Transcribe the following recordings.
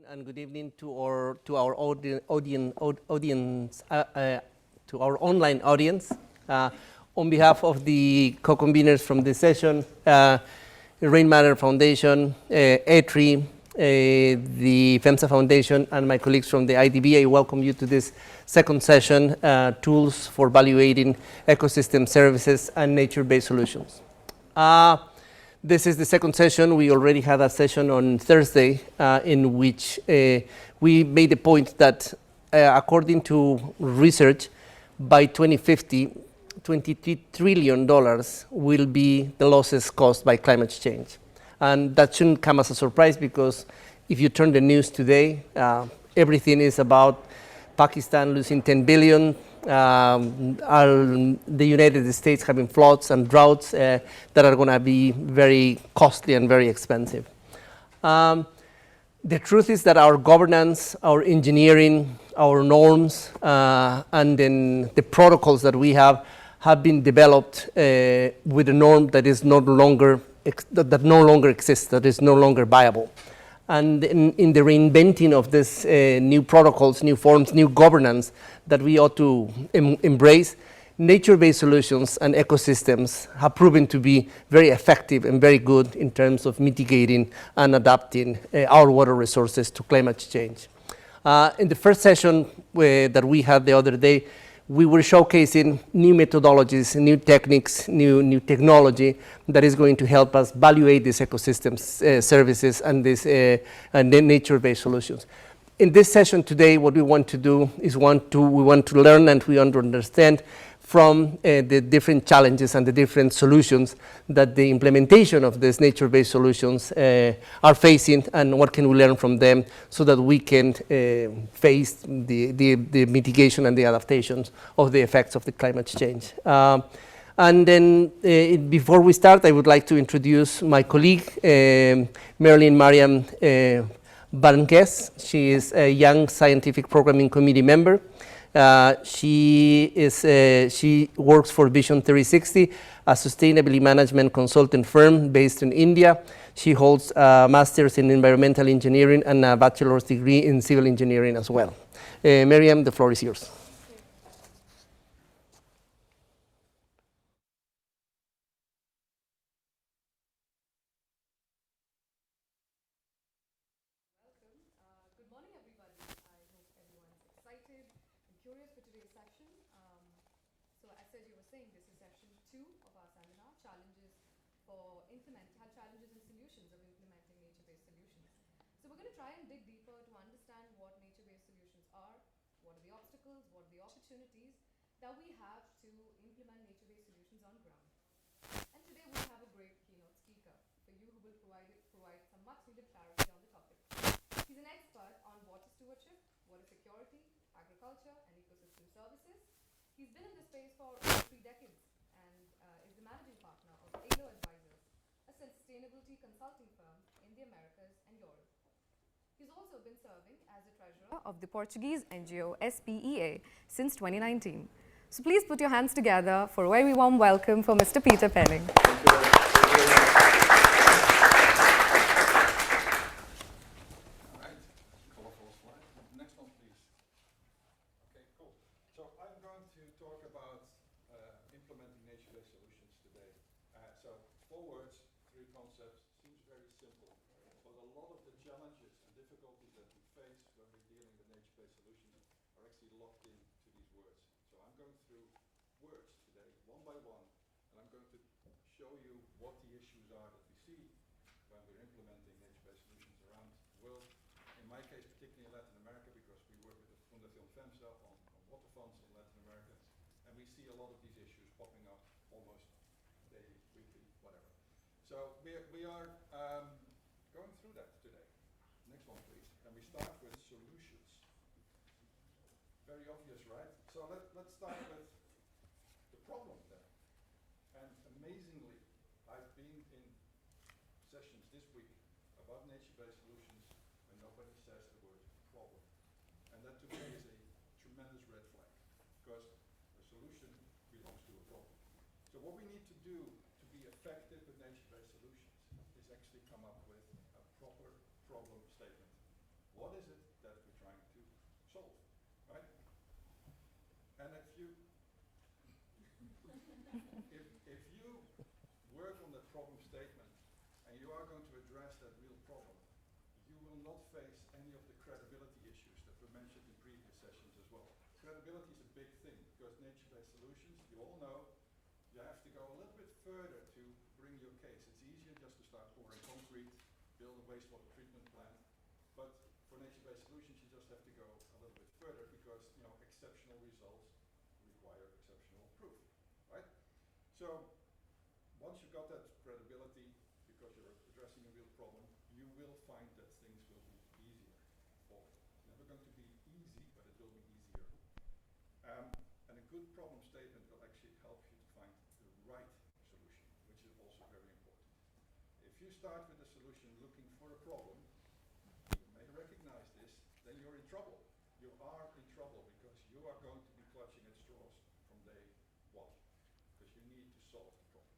and good evening to our audience, to our online audience. On behalf of the co-conveners from this session, Rain Matter Foundation, ETRI, the FEMSA Foundation, and my colleagues from the IDB, I welcome you to this second session, Tools for Evaluating Ecosystem Services and Nature-Based Solutions. This is the second session. We already had a session on Thursday in which we made the point that according to research, by 2050, $23 trillion will be the losses caused by climate change. And that shouldn't come as a surprise, because if you turn the news today, everything is about Pakistan losing 10 billion, the United States having floods and droughts that are going to be very costly and very expensive. The truth is that our governance, our engineering, our norms, and then the protocols that we have been developed with a norm that is no longer exists, that is no longer viable. And in the reinventing of these new protocols, new forms, new governance that we ought to embrace, nature-based solutions and ecosystems have proven to be very effective and very good in terms of mitigating and adapting our water resources to climate change. In the first session that we had the other day, we were showcasing new methodologies, new techniques, new technology that is going to help us evaluate these ecosystem services and these and the nature-based solutions. In this session today, what we want to do is we want to learn and we want to understand from the different challenges and the different solutions that the implementation of these nature-based solutions are facing, and what can we learn from them so that we can face the mitigation and the adaptations of the effects of the climate change. And then before we start, I would like to introduce my colleague, Marilyn Mariam Banquez. She is a young scientific programming committee member. She works for Vision 360, a sustainability management consultant firm based in India. She holds a master's in environmental engineering and a bachelor's degree in civil engineering as well. Miriam, the floor is yours. That we have to implement nature-based solutions on ground. And today we have a great keynote speaker for you who will provide some much-needed clarity on the topic. He's an expert on water stewardship, water security, agriculture, and ecosystem services. He's been in this space for over 3 decades and is the managing partner of ALO Advisors, a sustainability consulting firm in the Americas and Europe. He's also been serving as the treasurer of the Portuguese NGO SPEA since 2019. So please put your hands together for a very warm welcome for Mr. Peter Penning. We are going through that today. Next one, please. And we start with solutions. Very obvious, right? So let's start with the problem then. And amazingly, I've been in sessions this week about nature-based solutions when nobody says the word problem. And that to me is a tremendous red flag, because a solution belongs to a problem. So what we need to do to be effective with nature-based solutions is actually come up with a proper problem statement. what is it that we're trying to solve, right? And if you work on that problem statement and you are going to address that real problem, you will not face any of the credibility issues that were mentioned in previous sessions as well. Credibility is a big thing because nature-based solutions, you all know, you have to go a little bit further to bring your case. It's easier just to start pouring concrete, build a wastewater treatment plant, but for nature-based solutions you just have to go a little bit further because exceptional results require exceptional proof, right? So once you've got that credibility because you're addressing a real problem, you will find that things will be easier forward. It's never going to be easy, but it will be easier. And a good problem statement will actually help you to find the right solution, which is also very important. If you start with a solution looking for a problem, you may recognize this, then you're in trouble. You are in trouble because you are going to be clutching at straws from day one, because you need to solve the problem.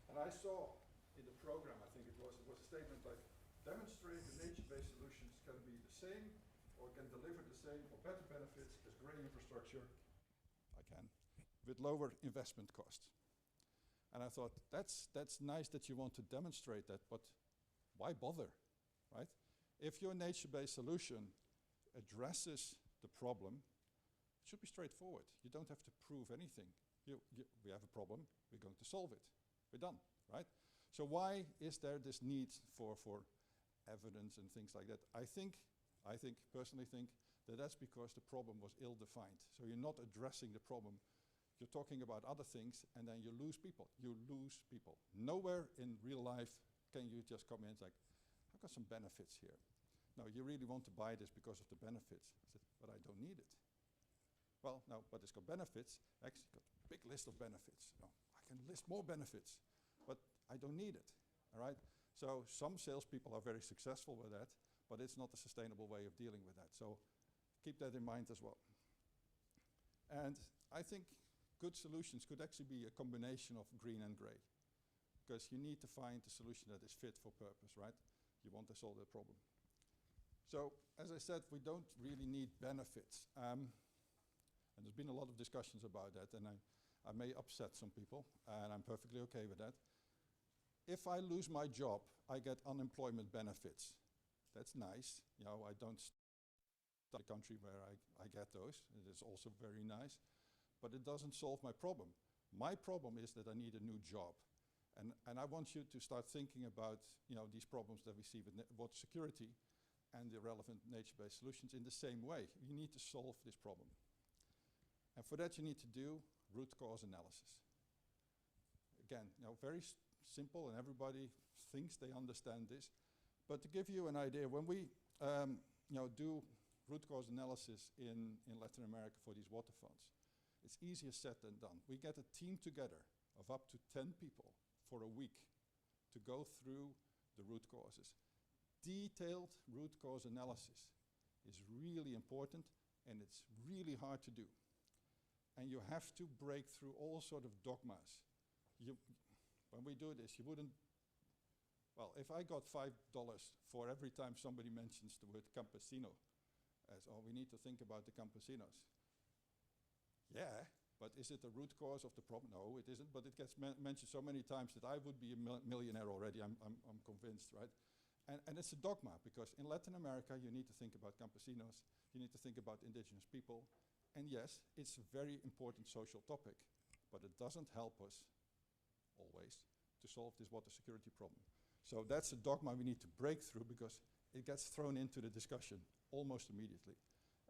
And I saw in the program, I think it was a statement like, demonstrate the nature-based solutions can be the same or can deliver the same or better benefits as grey infrastructure, with lower investment costs. And I thought, that's nice that you want to demonstrate that, but why bother, right? If your nature-based solution addresses the problem, it should be straightforward. You don't have to prove anything. We have a problem, we're going to solve it. We're done, right? So why is there this need for evidence and things like that? I personally think that that's because the problem was ill-defined. So you're not addressing the problem. You're talking about other things and then you lose people. You lose people. Nowhere in real life can you just come in and say, I've got some benefits here. No, you really want to buy this because of the benefits. I said, but I don't need it. Well, no, but it's got benefits. Actually got a big list of benefits. No, I can list more benefits, but I don't need it, all right? So some salespeople are very successful with that, but it's not a sustainable way of dealing with that. So keep that in mind as well. And I think good solutions could actually be a combination of green and gray, because you need to find a solution that is fit for purpose, right? You want to solve that problem. So as I said, we don't really need benefits. And there's been a lot of discussions about that, and I may upset some people, and I'm perfectly okay with that. If I lose my job, I get unemployment benefits. That's nice. I don't start a country where I get those. It is also very nice. But it doesn't solve my problem. My problem is that I need a new job. And I want you to start thinking about these problems that we see with water security and the relevant nature-based solutions in the same way. You need to solve this problem. And for that you need to do root cause analysis. Again, very simple, and everybody thinks they understand this. But to give you an idea, when we do root cause analysis in Latin America for these water funds, it's easier said than done. We get a team together of up to 10 people for a week to go through the root causes. Detailed root cause analysis is really important, and it's really hard to do. And you have to break through all sort of dogmas. When we do this, you wouldn't, well, if I got $5 for every time somebody mentions the word campesino, as, oh, we need to think about the campesinos. Yeah, but is it the root cause of the problem? No, it isn't, but it gets mentioned so many times that I would be a millionaire already, I'm convinced, right? And it's a dogma, because in Latin America you need to think about campesinos, you need to think about indigenous people, and yes, it's a very important social topic, but it doesn't help us always to solve this water security problem. So that's a dogma we need to break through, because it gets thrown into the discussion almost immediately.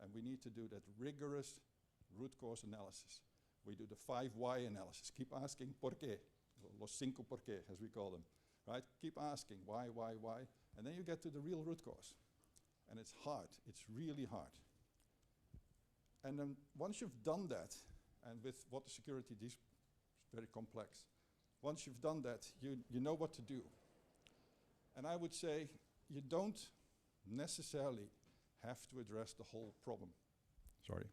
And we need to do that rigorous root cause analysis. We do the 5 why analysis. Keep asking por qué, los 5 por qué, as we call them, right? Keep asking why, and then you get to the real root cause. And it's hard, it's really hard. And then once you've done that, and with water security, this is very complex. Once you've done that, you know what to do. And I would say you don't necessarily have to address the whole problem. Sorry.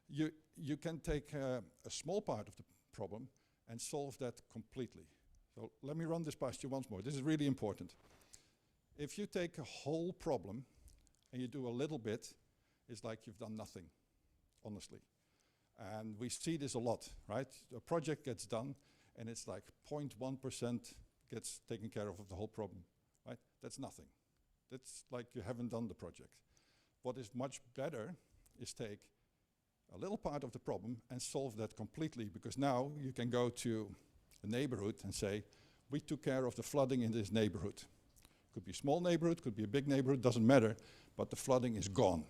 You can take a small part of the problem and solve that completely. So let me run this past you once more. This is really important. If you take a whole problem and you do a little bit, it's like you've done nothing, honestly. And we see this a lot, right? A project gets done and it's like 0.1% gets taken care of the whole problem, right? That's nothing. That's like you haven't done the project. What is much better is take a little part of the problem and solve that completely, because now you can go to a neighborhood and say, we took care of the flooding in this neighborhood. Could be a small neighborhood, could be a big neighborhood, doesn't matter, but the flooding is gone.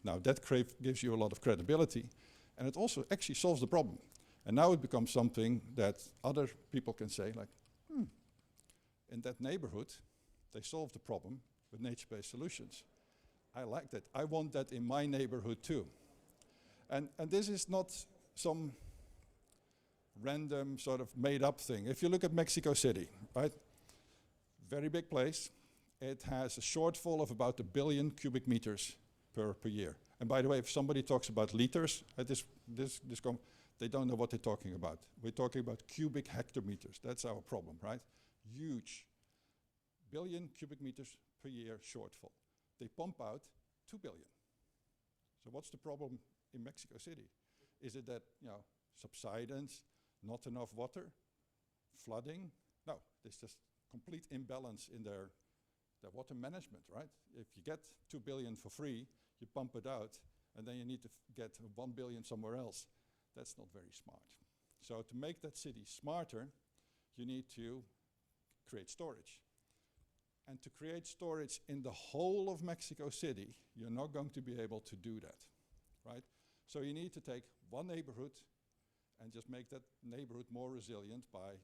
Now that gives you a lot of credibility, and it also actually solves the problem. And now it becomes something that other people can say, like, in that neighborhood, they solved the problem with nature-based solutions. I like that. I want that in my neighborhood too. And this is not some random sort of made-up thing. If you look at Mexico City, right? Very big place. It has a shortfall of about 1 billion cubic meters per year. And by the way, if somebody talks about liters at they don't know what they're talking about. We're talking about cubic hectometers. That's our problem, right? Huge. 1 billion cubic meters per year shortfall. They pump out 2 billion. So what's the problem in Mexico City? Is it that, subsidence, not enough water, flooding? No, there's just complete imbalance in their water management, right? If you get 2 billion for free, you pump it out, and then you need to get 1 billion somewhere else. That's not very smart. So to make that city smarter, you need to create storage. And to create storage in the whole of Mexico City, you're not going to be able to do that, right? So you need to take one neighborhood and just make that neighborhood more resilient by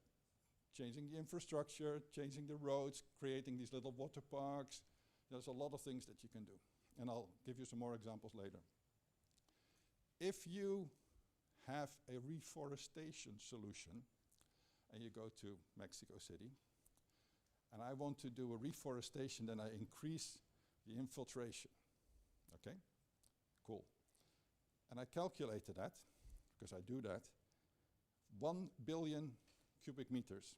changing the infrastructure, changing the roads, creating these little water parks. There's a lot of things that you can do. And I'll give you some more examples later. If you have a reforestation solution, and you go to Mexico City, and I want to do a reforestation, then I increase the infiltration. Okay? Cool. And I calculated that, because I do that, 1 billion cubic meters.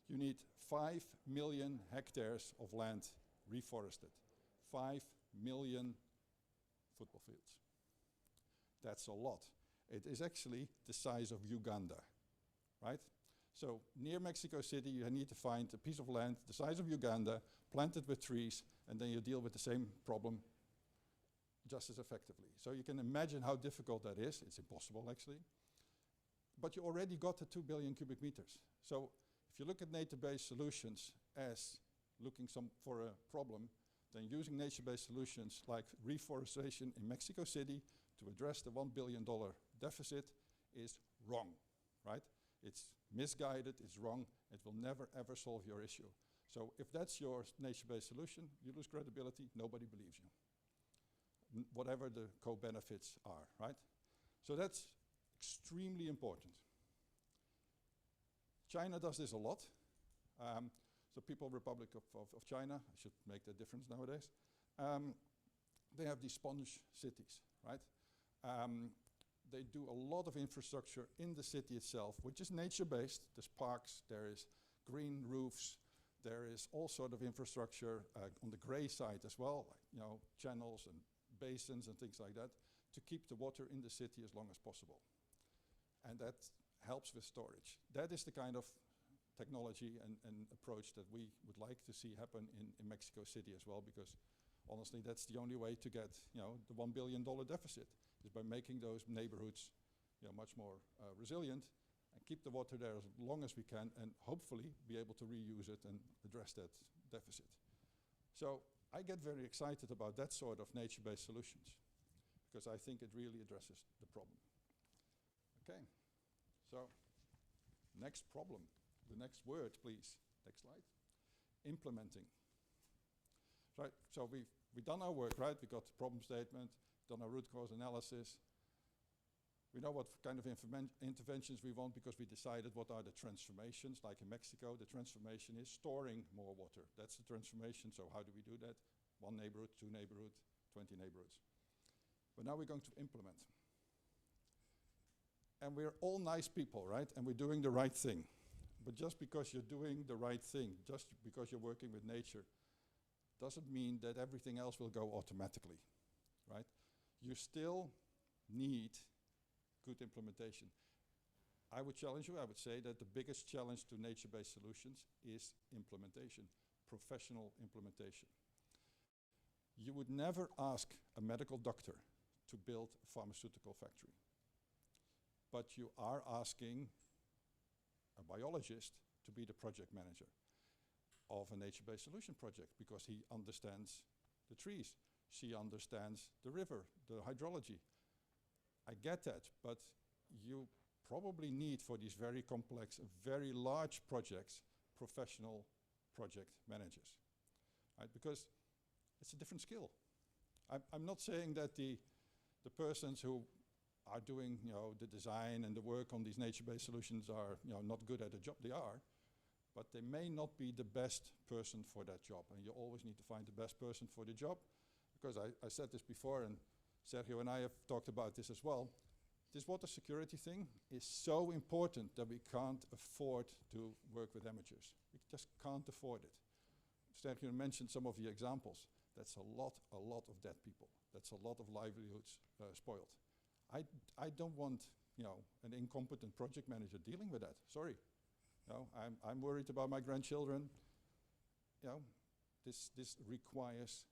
You need 5 million hectares of land reforested. 5 million football fields. That's a lot. It is actually the size of Uganda, right? So near Mexico City, you need to find a piece of land the size of Uganda, plant it with trees, and then you deal with the same problem just as effectively. So you can imagine how difficult that is. It's impossible, actually. But you already got the 2 billion cubic meters. So if you look at nature-based solutions as looking for a problem, then using nature-based solutions like reforestation in Mexico City to address the $1 billion deficit is wrong, right? It's misguided, it's wrong, it will never ever solve your issue. So if that's your nature-based solution, you lose credibility, nobody believes you. Whatever the co-benefits are, right? So that's extremely important. China does this a lot. So People's Republic of China, I should make that difference nowadays. They have these sponge cities, right? They do a lot of infrastructure in the city itself, which is nature-based. There's parks, there is green roofs, there is all sort of infrastructure on the gray side as well, like, channels and basins and things like that, to keep the water in the city as long as possible. And that helps with storage. That is the kind of technology and approach that we would like to see happen in Mexico City as well, because honestly, that's the only way to get the $1 billion deficit, is by making those neighborhoods much more resilient and keep the water there as long as we can, and hopefully be able to reuse it and address that deficit. So I get very excited about that sort of nature-based solutions, because I think it really addresses the problem. Okay, so next problem, the next word, please. Next slide. Implementing. Right, so we've done our work, right? We got the problem statement, done our root cause analysis. We know what kind of interventions we want, because we decided what are the transformations. Like in Mexico, the transformation is storing more water. That's the transformation. So how do we do that? 1 neighborhood, 2 neighborhoods, 20 neighborhoods. But now we're going to implement. And we're all nice people, right? And we're doing the right thing. But just because you're doing the right thing, just because you're working with nature, doesn't mean that everything else will go automatically, right? You still need good implementation. I would challenge you, I would say that the biggest challenge to nature-based solutions is implementation, professional implementation. You would never ask a medical doctor to build a pharmaceutical factory, but you are asking a biologist to be the project manager of a nature-based solution project because he understands the trees, she understands the river, the hydrology. I get that, but you probably need for these very complex, very large projects, professional project managers, right? Because it's a different skill. I'm not saying that the persons who are doing, the design and the work on these nature-based solutions are, not good at the job. They are, but they may not be the best person for that job. And you always need to find the best person for the job, because I said this before, and Sergio and I have talked about this as well. This water security thing is so important that we can't afford to work with amateurs. We just can't afford it. Sergio mentioned some of the examples. That's a lot of dead people. That's a lot of livelihoods spoiled. I don't want, an incompetent project manager dealing with that. Sorry. I'm worried about my grandchildren. This requires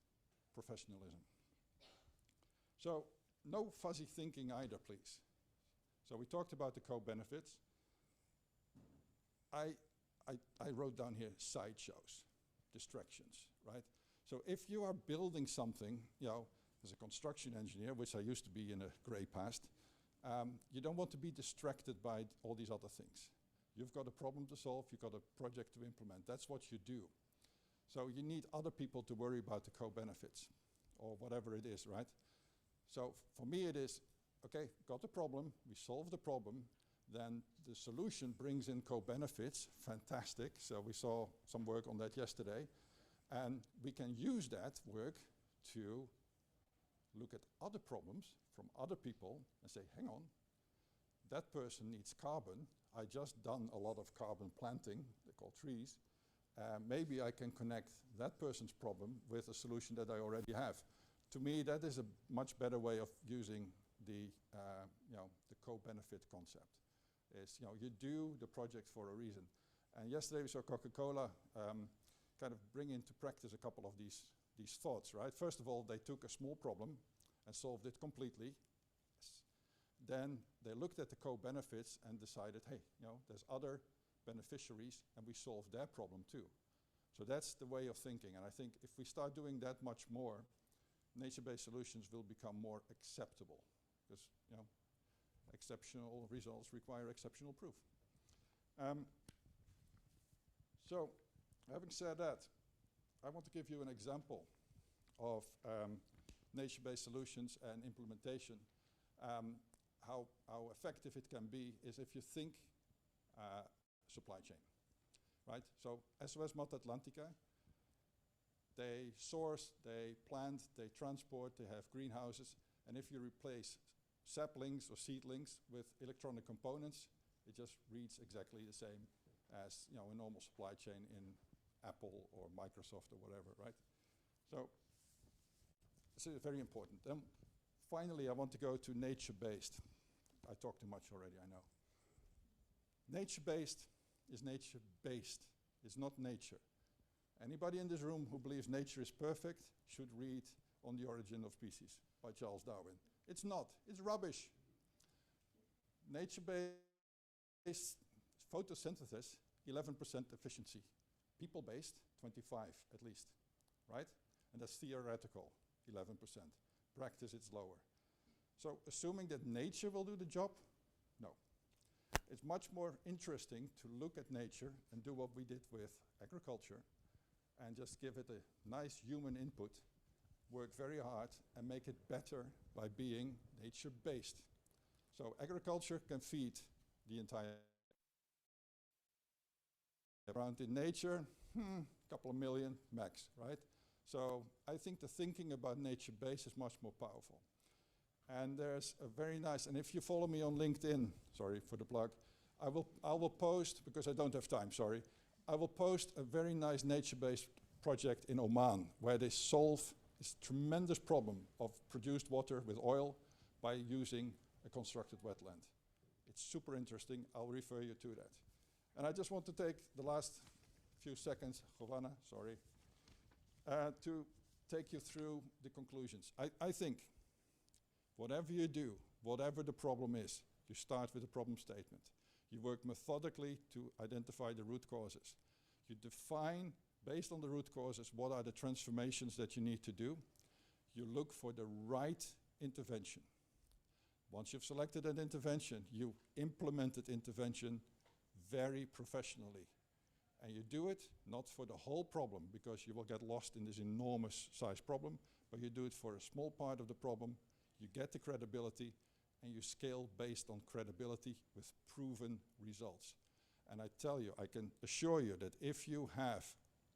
professionalism. So no fuzzy thinking either, please. So we talked about the co-benefits. I wrote down here sideshows, distractions, right? So if you are building something, as a construction engineer, which I used to be in a grey past, you don't want to be distracted by all these other things. You've got a problem to solve, you've got a project to implement. That's what you do. So you need other people to worry about the co-benefits, or whatever it is, right? So for me it is, okay, got the problem, we solve the problem, then the solution brings in co-benefits, fantastic. So we saw some work on that yesterday. And we can use that work to look at other problems from other people and say, hang on, that person needs carbon. I just done a lot of carbon planting, they're called trees. Maybe I can connect that person's problem with a solution that I already have. To me, that is a much better way of using the co-benefit concept. Is, you do the project for a reason. And yesterday we saw Coca-Cola kind of bring into practice a couple of these thoughts, right? First of all, they took a small problem and solved it completely. Yes. Then they looked at the co-benefits and decided, hey, there's other beneficiaries and we solved their problem too. So that's the way of thinking. And I think if we start doing that much more, nature-based solutions will become more acceptable because, exceptional results require exceptional proof. So, having said that, I want to give you an example of nature-based solutions and implementation. How effective it can be is if you think supply chain, right? So SOS Mata Atlantica, they source, they plant, they transport, they have greenhouses, and if you replace saplings or seedlings with electronic components, it just reads exactly the same as a normal supply chain in Apple or Microsoft or whatever, right? So this is very important. Then finally, I want to go to nature-based. I talked too much already, I know. Nature-based is nature-based. It's not nature. Anybody in this room who believes nature is perfect should read On the Origin of Species by Charles Darwin. It's not. It's rubbish. Nature-based photosynthesis, 11% efficiency. People-based, 25 at least, right? And that's theoretical, 11%. Practice, it's lower. So assuming that nature will do the job, no. It's much more interesting to look at nature and do what we did with agriculture and just give it a nice human input, work very hard and make it better by being nature-based. So agriculture can feed the entire around in nature, couple of million max, right? So I think the thinking about nature-based is much more powerful. And there's a very nice, and if you follow me on LinkedIn, sorry for the plug, I will post, because I don't have time, sorry, I will post a very nice nature-based project in Oman, where they solve this tremendous problem of produced water with oil by using a constructed wetland. It's super interesting. I'll refer you to that. And I just want to take the last few seconds, Giovanna, sorry, to take you through the conclusions. I think whatever you do, whatever the problem is, you start with a problem statement. You work methodically to identify the root causes. You define, based on the root causes, what are the transformations that you need to do. You look for the right intervention. Once you've selected an intervention, you implement that intervention very professionally. And you do it not for the whole problem, because you will get lost in this enormous size problem, but you do it for a small part of the problem. You get the credibility, and you scale based on credibility with proven results. And I tell you, I can assure you that if you have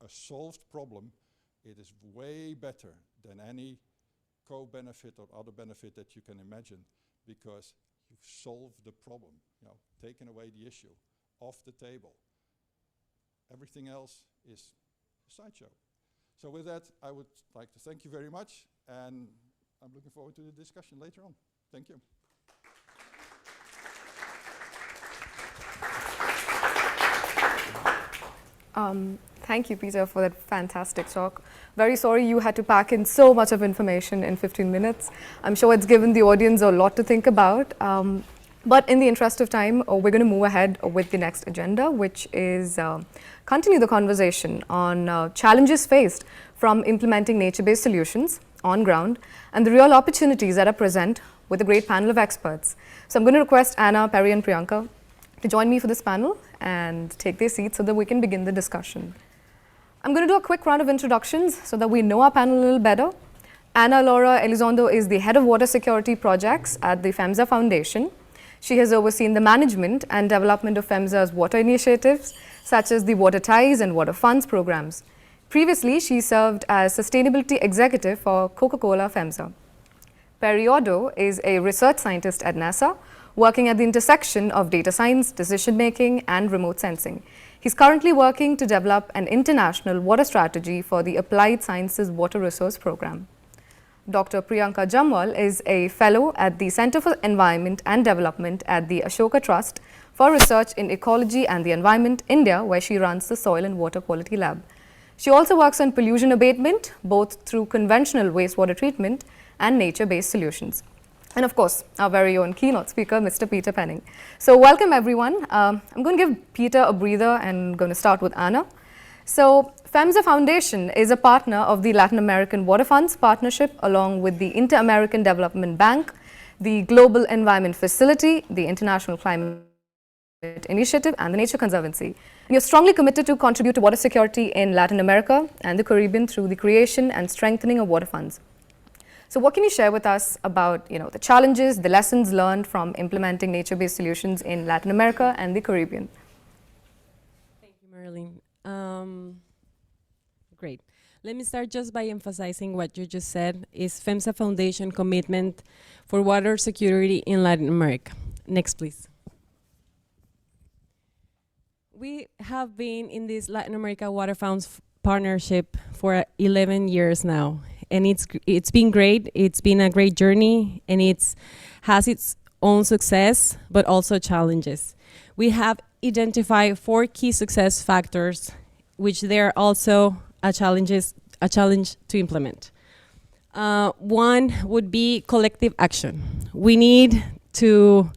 a solved problem, it is way better than any co-benefit or other benefit that you can imagine, because you've solved the problem, taken away the issue, off the table. Everything else is a sideshow. So with that, I would like to thank you very much, and I'm looking forward to the discussion later on. Thank you. Thank you, Peter, for that fantastic talk. Very sorry you had to pack in so much of information in 15 minutes. I'm sure it's given the audience a lot to think about. But in the interest of time, we're going to move ahead with the next agenda, which is continue the conversation on challenges faced from implementing nature-based solutions on ground and the real opportunities that are present with a great panel of experts. So I'm going to request Anna, Perry, and Priyanka to join me for this panel and take their seats so that we can begin the discussion. I'm going to do a quick round of introductions so that we know our panel a little better. Ana Laura Elizondo is the Head of Water Security Projects at the FEMSA Foundation. She has overseen the management and development of FEMSA's water initiatives, such as the Water Ties and Water Funds programs. Previously, she served as Sustainability Executive for Coca-Cola FEMSA. Perry Otto is a research scientist at NASA, working at the intersection of data science, decision-making, and remote sensing. He's currently working to develop an international water strategy for the Applied Sciences Water Resource Program. Dr. Priyanka Jamwal is a fellow at the Center for Environment and Development at the Ashoka Trust for Research in Ecology and the Environment, India, where she runs the Soil and Water Quality Lab. She also works on pollution abatement, both through conventional wastewater treatment and nature-based solutions. And of course, our very own keynote speaker, Mr. Peter Penning. So welcome everyone. I'm going to give Peter a breather and going to start with Anna. So FEMSA Foundation is a partner of the Latin American Water Funds Partnership, along with the Inter-American Development Bank, the Global Environment Facility, the International Climate Initiative, and the Nature Conservancy. We are strongly committed to contribute to water security in Latin America and the Caribbean through the creation and strengthening of water funds. So what can you share with us about the challenges, the lessons learned from implementing nature-based solutions in Latin America and the Caribbean? Thank you, Marilyn. Great. Let me start just by emphasizing what you just said is FEMSA Foundation commitment for water security in Latin America. Next, please. We have been in this Latin America Water Funds partnership for 11 years now. And it's been great. It's been a great journey, and it has its own success, but also challenges. We have identified 4 key success factors, which they're also a challenge to implement. One would be collective action. We need to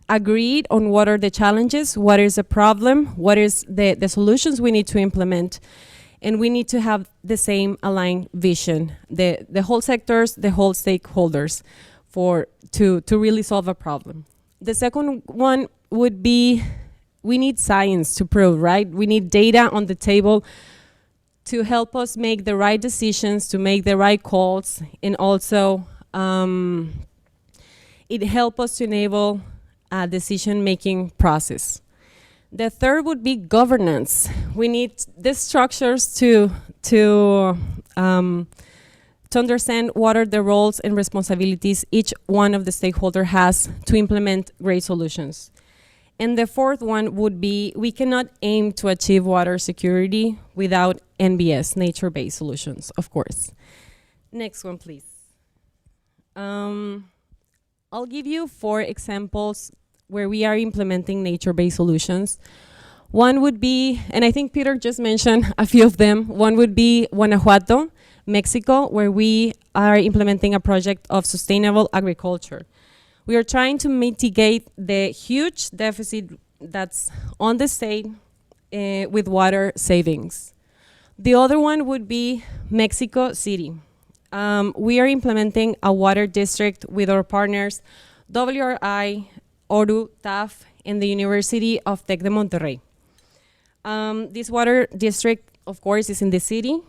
agree on what are the challenges, what is the problem, what is the solutions we need to implement. And we need to have the same aligned vision, the whole sectors, the whole stakeholders, to really solve a problem. The second one would be, we need science to prove, right? We need data on the table to help us make the right decisions, to make the right calls, and also it helps us to enable a decision-making process. The third would be governance. We need the structures to understand what are the roles and responsibilities each one of the stakeholder has to implement great solutions. And the fourth one would be, we cannot aim to achieve water security without NBS, nature-based solutions, of course. Next one, please. I'll give you 4 examples where we are implementing nature-based solutions. One would be, and I think Peter just mentioned a few of them, one would be Guanajuato, Mexico, where we are implementing a project of sustainable agriculture. We are trying to mitigate the huge deficit that's on the state with water savings. The other one would be Mexico City. We are implementing a water district with our partners, WRI, ORU, TAF, and the University of Tec de Monterrey. This water district, of course, is in the city,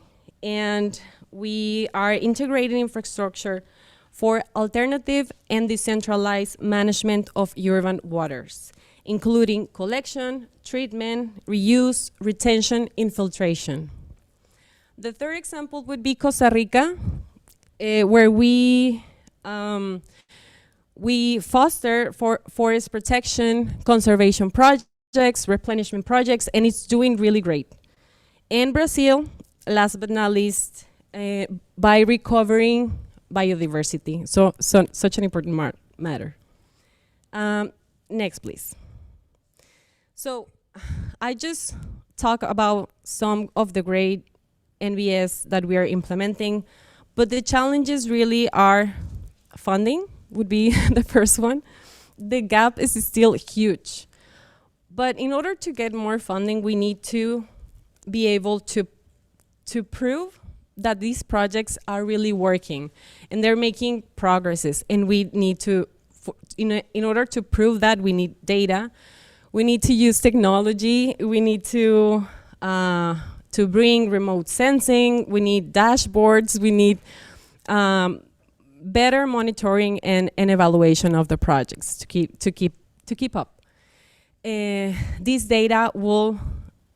and we are integrating infrastructure for alternative and decentralized management of urban waters, including collection, treatment, reuse, retention, infiltration. The third example would be Costa Rica, where we foster forest protection, conservation projects, replenishment projects, and it's doing really great. And Brazil, last but not least, by recovering biodiversity. So such an important matter. Next, please. So I just talk about some of the great NBS that we are implementing, but the challenges really are funding would be the first one. The gap is still huge. But in order to get more funding, we need to be able to prove that these projects are really working and they're making progresses. And we need to, in order to prove that, we need data. We need to use technology. We need to bring remote sensing. We need dashboards. We need better monitoring and evaluation of the projects to keep up. This data will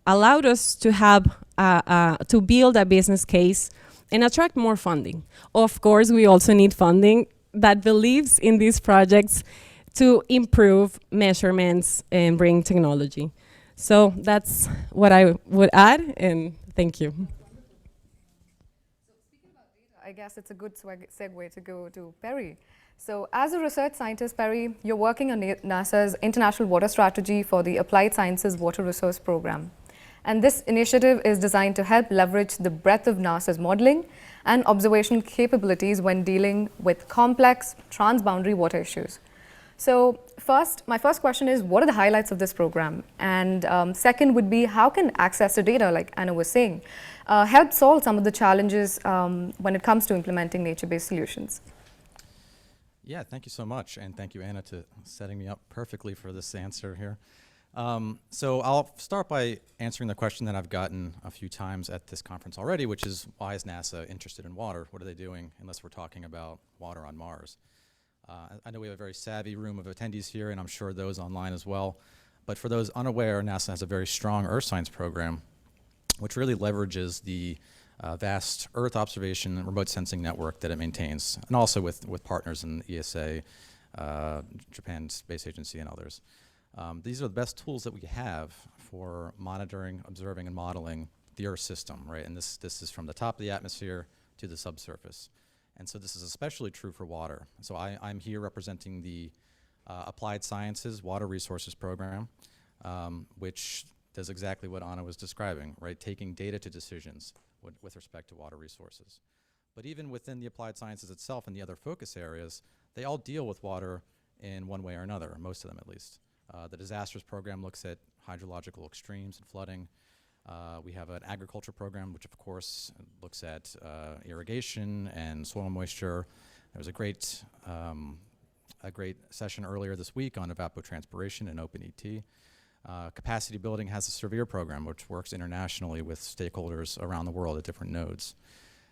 allow us to have to build a business case and attract more funding. Of course, we also need funding that believes in these projects to improve measurements and bring technology. So that's what I would add, and thank you. So speaking about data, I guess it's a good segue to go to Perry. So as a research scientist, Perry, you're working on NASA's International Water Strategy for the Applied Sciences Water Resource Program. And this initiative is designed to help leverage the breadth of NASA's modeling and observational capabilities when dealing with complex transboundary water issues. So my first question is, what are the highlights of this program? And second would be, how can access to data, like Anna was saying, help solve some of the challenges when it comes to implementing nature-based solutions? Yeah, thank you so much. And thank you, Anna, to setting me up perfectly for this answer here. So I'll start by answering the question that I've gotten a few times at this conference already, which is, why is NASA interested in water? What are they doing, unless we're talking about water on Mars? I know we have a very savvy room of attendees here, and I'm sure those online as well. But for those unaware, NASA has a very strong Earth science program, which really leverages the vast Earth observation and remote sensing network that it maintains, and also with partners in the ESA, Japan Space Agency, and others. These are the best tools that we have for monitoring, observing, and modeling the Earth system, right? And this is from the top of the atmosphere to the subsurface. And so this is especially true for water. So I'm here representing the Applied Sciences Water Resources Program, which does exactly what Anna was describing, right? Taking data to decisions with respect to water resources. But even within the Applied Sciences itself and the other focus areas, they all deal with water in one way or another, most of them at least. The disasters program looks at hydrological extremes and flooding. We have an agriculture program, which of course looks at irrigation and soil moisture. There was a great session earlier this week on evapotranspiration and OpenET. Capacity building has a severe program, which works internationally with stakeholders around the world at different nodes.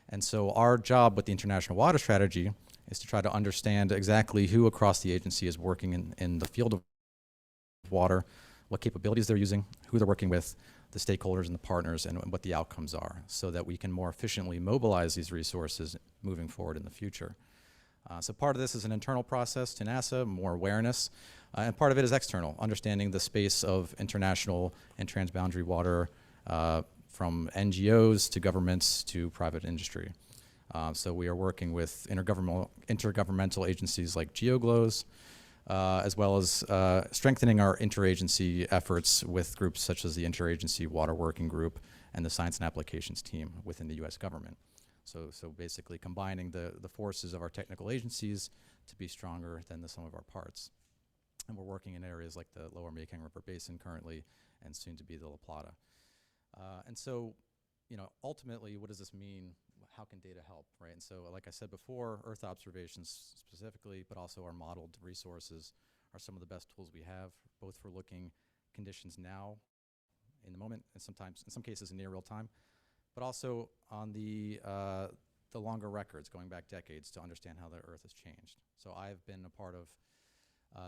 And so our job with the International Water Strategy is to try to understand exactly who across the agency is working in the field of water, what capabilities they're using, who they're working with, the stakeholders and the partners, and what the outcomes are, so that we can more efficiently mobilize these resources moving forward in the future. So part of this is an internal process to NASA, more awareness, and part of it is external, understanding the space of international and transboundary water from NGOs to governments to private industry. So we are working with intergovernmental agencies like GeoGlows, as well as strengthening our interagency efforts with groups such as the Interagency Water Working Group and the Science and Applications team within the US government. So basically combining the forces of our technical agencies to be stronger than the sum of our parts. And we're working in areas like the Lower Mekong River Basin currently, and soon to be the La Plata. And so, ultimately, what does this mean? How can data help, right? And so, like I said before, Earth observations specifically, but also our modeled resources are some of the best tools we have, both for looking conditions now, in the moment, and sometimes, in some cases, in near real time, but also on the longer records, going back decades, to understand how the Earth has changed. So I've been a part of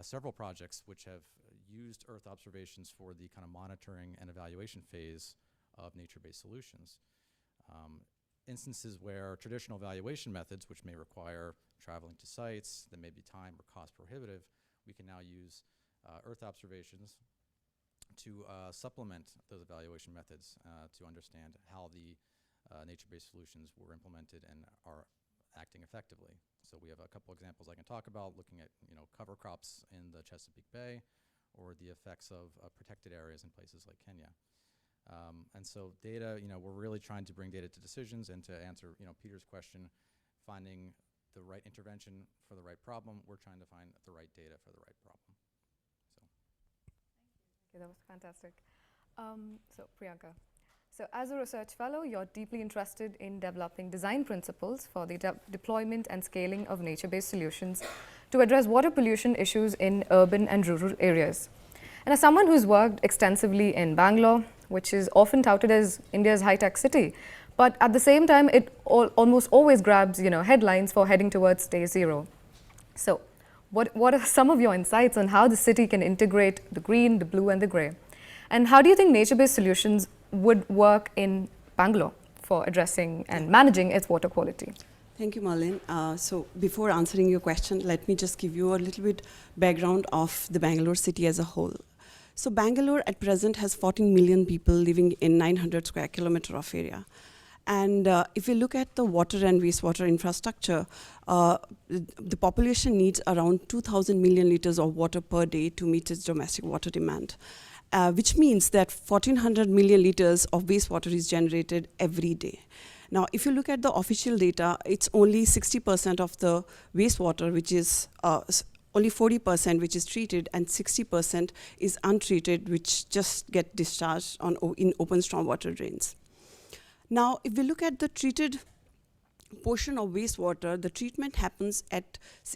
several projects which have used Earth observations for the kind of monitoring and evaluation phase of nature-based solutions. Instances where traditional evaluation methods, which may require traveling to sites that may be time or cost prohibitive, we can now use Earth observations to supplement those evaluation methods to understand how the nature-based solutions were implemented and are acting effectively. So we have a couple examples I can talk about, looking at cover crops in the Chesapeake Bay, or the effects of protected areas in places like Kenya. And so data, we're really trying to bring data to decisions, and to answer Peter's question, finding the right intervention for the right problem, we're trying to find the right data for the right problem. So. Okay, that was fantastic. So Priyanka, so as a research fellow, you're deeply interested in developing design principles for the deployment and scaling of nature-based solutions to address water pollution issues in urban and rural areas. And as someone who's worked extensively in Bangalore, which is often touted as India's high-tech city, but at the same time, it almost always grabs headlines for heading towards day zero. So what are some of your insights on how the city can integrate the green, the blue, and the gray? And how do you think nature-based solutions would work in Bangalore for addressing and managing its water quality? Thank you, Marlene. So before answering your question, let me just give you a little bit background of the Bangalore city as a whole. So Bangalore at present has 14 million people living in 900 square kilometer of area. And if you look at the water and wastewater infrastructure, the population needs around 2,000 million liters of water per day to meet its domestic water demand, which means that 1,400 million liters of wastewater is generated every day. Now, if you look at the official data, it's only 60% of the wastewater, which is only 40% which is treated, and 60% is untreated, which just get discharged in open stormwater drains. Now, if we look at the treated portion of wastewater, the treatment happens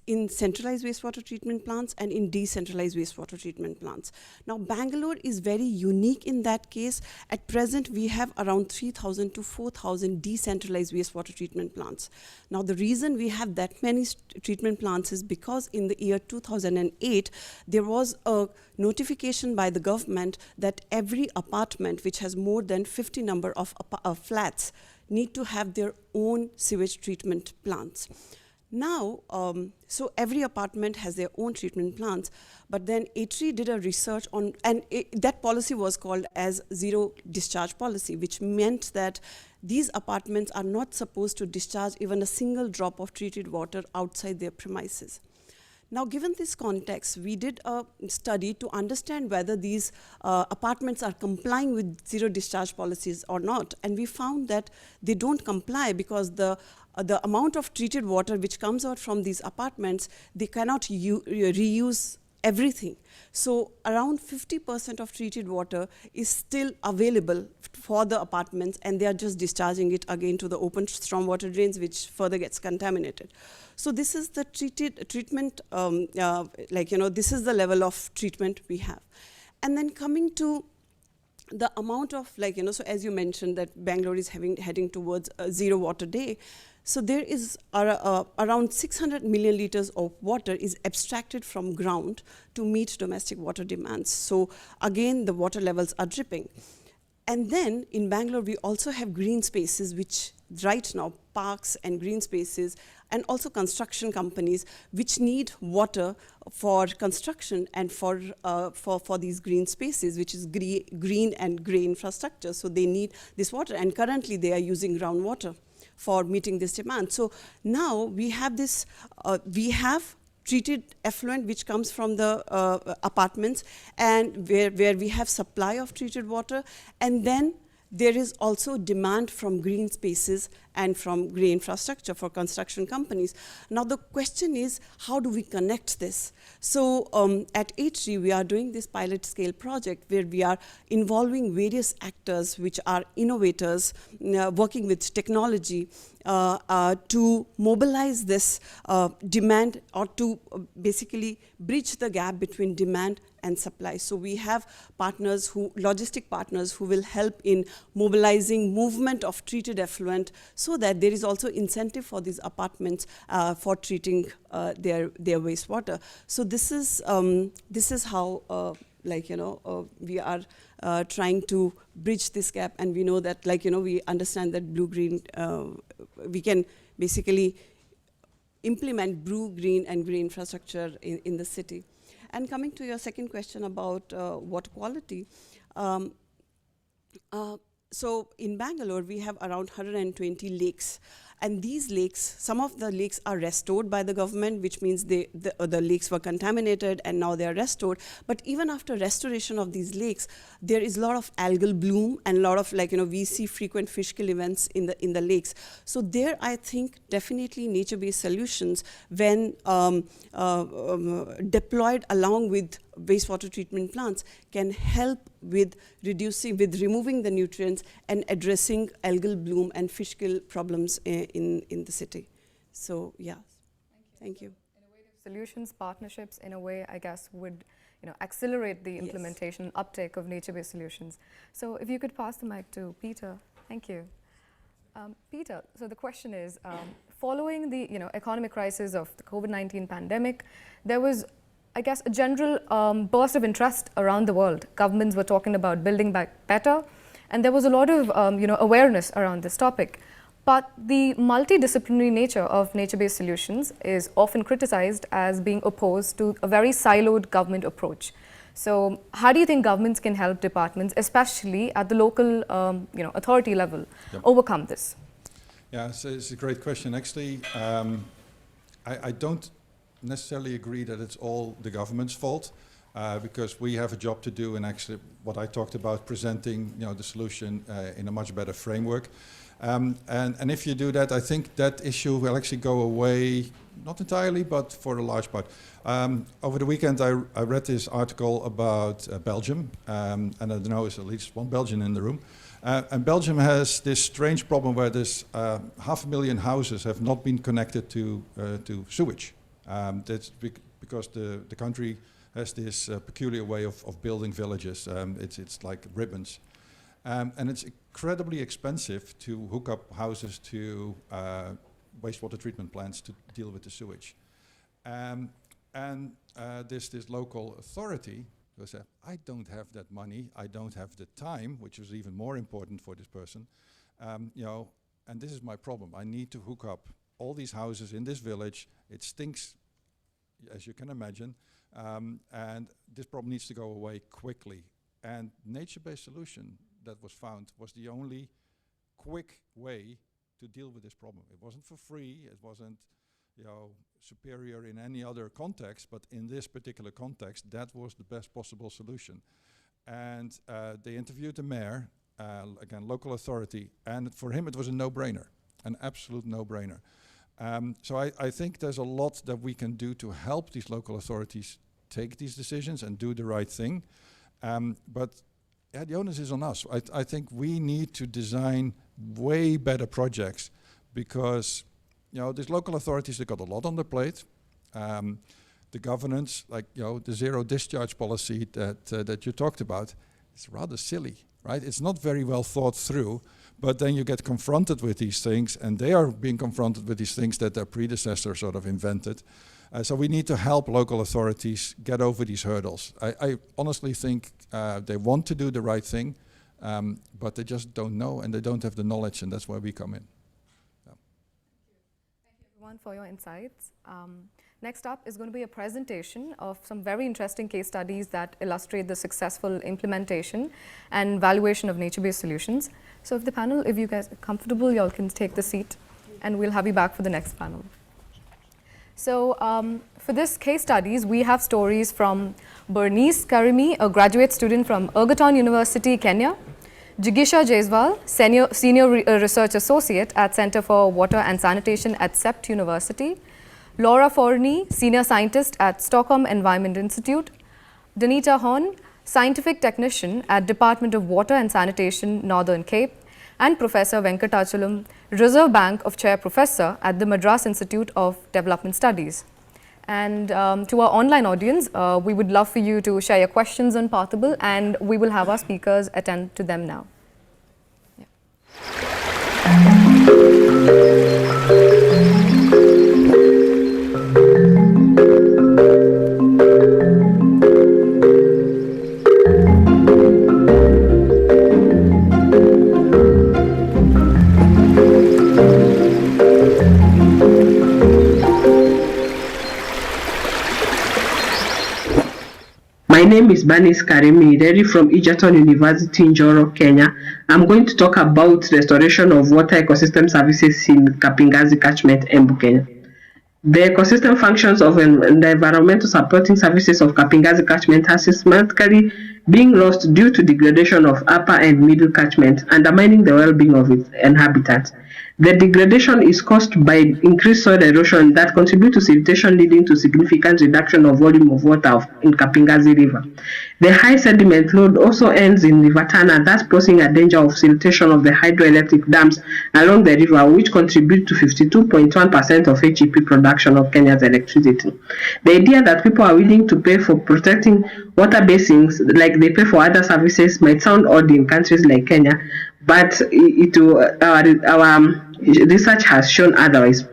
in centralized wastewater treatment plants and in decentralized wastewater treatment plants. Now, Bangalore is very unique in that case. At present, we have around 3,000 to 4,000 decentralized wastewater treatment plants. Now, the reason we have that many treatment plants is because in the year 2008, there was a notification by the government that every apartment which has more than 50 number of flats need to have their own sewage treatment plants. Now, so every apartment has their own treatment plants, but then A3 did a research on, and that policy was called as zero discharge policy, which meant that these apartments are not supposed to discharge even a single drop of treated water outside their premises. Now, given this context, we did a study to understand whether these apartments are complying with zero discharge policies or not, and we found that they don't comply because the amount of treated water which comes out from these apartments, they cannot reuse everything. So around 50% of treated water is still available for the apartments, and they are just discharging it again to the open stormwater drains, which further gets contaminated. So this is the treatment, this is the level of treatment we have. And then coming to the amount of, so as you mentioned that Bangalore is heading towards a zero water day. So there is around 600 million liters of water is abstracted from ground to meet domestic water demands. So again, the water levels are dripping. And then in Bangalore, we also have green spaces, which right now parks and green spaces, and also construction companies which need water for construction and for these green spaces, which is green and grey infrastructure. So they need this water, and currently they are using groundwater for meeting this demand. So now we have this, we have treated effluent which comes from the apartments, and where we have supply of treated water, and then there is also demand from green spaces and from grey infrastructure for construction companies. Now the question is, how do we connect this? So at H3 we are doing this pilot scale project where we are involving various actors which are innovators, working with technology to mobilize this demand, or to basically bridge the gap between demand and supply. So we have partners logistic partners who will help in mobilizing movement of treated effluent, so that there is also incentive for these apartments for treating their wastewater. So this is how we are trying to bridge this gap, and we know that we understand that blue-green, we can basically implement blue, green and grey infrastructure in the city. And coming to your second question about water quality, so in Bangalore we have around 120 lakes. And these lakes, some of the lakes are restored by the government, which means the lakes were contaminated and now they are restored. But even after restoration of these lakes, there is a lot of algal bloom and a lot of we see frequent fish kill events in the lakes. So there, I think definitely nature-based solutions, when deployed along with wastewater treatment plants, can help with removing the nutrients and addressing algal bloom and fish kill problems in the city. So yeah, thank you. Innovative solutions, partnerships, in a way, I guess, would accelerate the implementation and uptake of nature-based solutions. So if you could pass the mic to Peter. Thank you. Peter, so the question is, following the economic crisis of the COVID-19 pandemic, there was, I guess, a general burst of interest around the world. Governments were talking about building back better, and there was a lot of awareness around this topic. But the multidisciplinary nature of nature-based solutions is often criticized as being opposed to a very siloed government approach. So how do you think governments can help departments, especially at the local authority level, overcome this? Yeah, so it's a great question. Actually, I don't necessarily agree that it's all the government's fault, because we have a job to do, and actually what I talked about, presenting the solution in a much better framework. And if you do that, I think that issue will actually go away, not entirely, but for a large part. Over the weekend, I read this article about Belgium, and I don't know, there's at least one Belgian in the room. And Belgium has this strange problem where there's 500,000 houses have not been connected to sewage. That's because the country has this peculiar way of building villages. It's like ribbons. And it's incredibly expensive to hook up houses to wastewater treatment plants to deal with the sewage. And this local authority who said, I don't have that money, I don't have the time, which is even more important for this person, and this is my problem. I need to hook up all these houses in this village. It stinks, as you can imagine, and this problem needs to go away quickly. And nature-based solution that was found was the only quick way to deal with this problem. It wasn't for free, it wasn't superior in any other context, but in this particular context, that was the best possible solution. And they interviewed the mayor, again, local authority, and for him it was a no-brainer, an absolute no-brainer. So I think there's a lot that we can do to help these local authorities take these decisions and do the right thing. But the onus is on us. I think we need to design way better projects, because these local authorities, they've got a lot on their plate. The governance, like the zero discharge policy that you talked about, it's rather silly, right? It's not very well thought through, but then you get confronted with these things, and they are being confronted with these things that their predecessor sort of invented. So we need to help local authorities get over these hurdles. I honestly think they want to do the right thing, but they just don't know, and they don't have the knowledge, and that's where we come in. everyone for your insights. Next up is going to be a presentation of some very interesting case studies that illustrate the successful implementation and valuation of nature-based solutions. So if the panel, if you guys are comfortable, y'all can take the seat and we'll have you back for the next panel. So for this case studies, we have stories from Bernice Karimi, a graduate student from Ergeton University, Kenya, Jigisha Jaiswal, Senior Research Associate at Center for Water and Sanitation at CEPT University, Laura Forney, Senior Scientist at Stockholm Environment Institute, Danita Horn, Scientific Technician at Department of Water and Sanitation, Northern Cape, and Professor Venkatachalam, Reserve Bank of Chair Professor at the Madras Institute of Development Studies. And to our online audience, we would love for you to share your questions on Pathable, and we will have our speakers attend to them now. My name is Bernice Karimi, from Egerton University in Njoro, Kenya. I'm going to talk about restoration of water ecosystem services in Kapingazi catchment, Embu, Kenya. The ecosystem functions of the environmental supporting services of Kapingazi catchment has systematically being lost due to degradation of upper and middle catchment, undermining the well-being of its inhabitants. The degradation is caused by increased soil erosion that contribute to siltation, leading to significant reduction of volume of water in Kapingazi River. The high sediment load also ends in River Tana, thus posing a danger of siltation of the hydroelectric dams along the river, which contribute to 52.1% of HEP production of Kenya's electricity. The idea that people are willing to pay for protecting water basins like they pay for other services might sound odd in countries like Kenya, but our research has shown otherwise.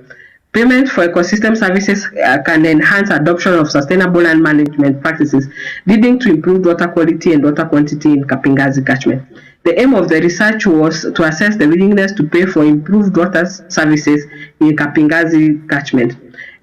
Payment for ecosystem services can enhance adoption of sustainable land management practices, leading to improved water quality and water quantity in Kapingazi catchment. The aim of the research was to assess the willingness to pay for improved water services in Kapingazi catchment.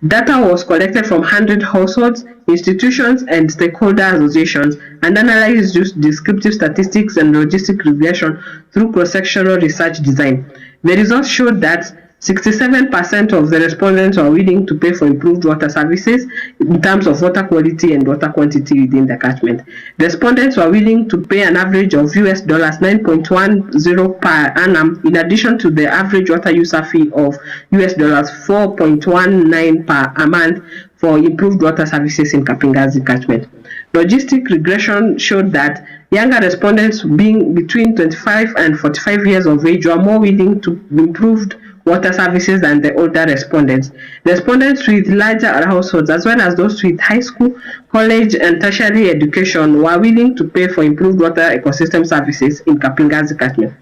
Data was collected from 100 households, institutions, and stakeholder associations, and analyzed used descriptive statistics and logistic regression through cross-sectional research design. The results showed that 67% of the respondents were willing to pay for improved water services in terms of water quality and water quantity within the catchment. Respondents were willing to pay an average of US $9.10 per annum, in addition to the average water user fee of US $4.19 per month for improved water services in Kapingazi catchment. Logistic regression showed that younger respondents, being between 25 and 45 years of age, were more willing to improved water services than the older respondents. Respondents with larger households, as well as those with high school, college, and tertiary education, were willing to pay for improved water ecosystem services in Kapingazi catchment.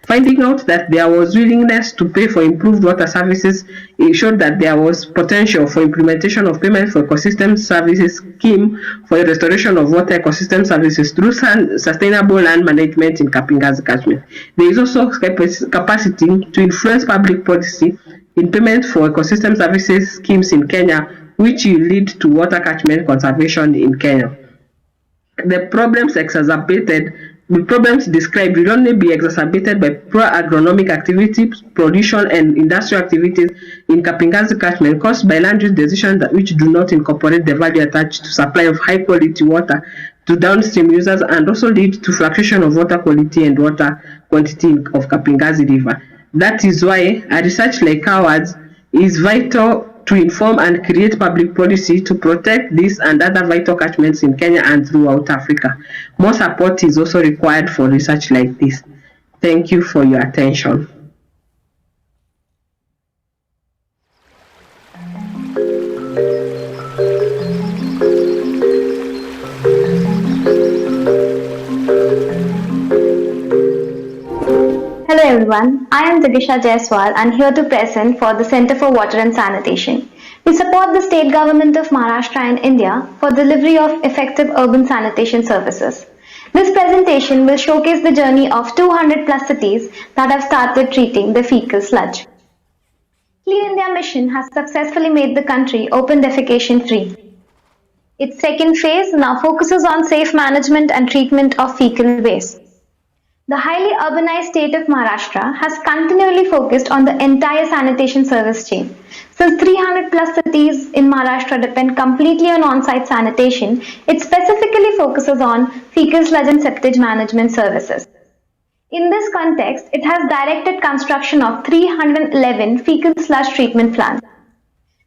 Finding out that there was willingness to pay for improved water services, it showed that there was potential for implementation of payment for ecosystem services scheme for the restoration of water ecosystem services through sustainable land management in Kapingazi catchment. There is also capacity to influence public policy in payment for ecosystem services schemes in Kenya, which will lead to water catchment conservation in Kenya. The problems described will only be exacerbated by poor agronomic activities, pollution, and industrial activities in Kapingazi catchment caused by land use decisions which do not incorporate the value attached to supply of high quality water to downstream users, and also lead to fluctuation of water quality and water quantity of Kapingazi River. That is why a research like ours is vital to inform and create public policy to protect this and other vital catchments in Kenya and throughout Africa. More support is also required for research like this. Thank you for your attention. Hello everyone, I am Jigisha Jaiswal and here to present for the Center for Water and Sanitation. We support the state government of Maharashtra and India for delivery of effective urban sanitation services. This presentation will showcase the journey of 200 plus cities that have started treating the fecal sludge. Clean India mission has successfully made the country open defecation free. Its second phase now focuses on safe management and treatment of fecal waste. The highly urbanized state of Maharashtra has continually focused on the entire sanitation service chain. Since 300 plus cities in Maharashtra depend completely on on-site sanitation, it specifically focuses on fecal sludge and septage management services. In this context, it has directed construction of 311 fecal sludge treatment plants.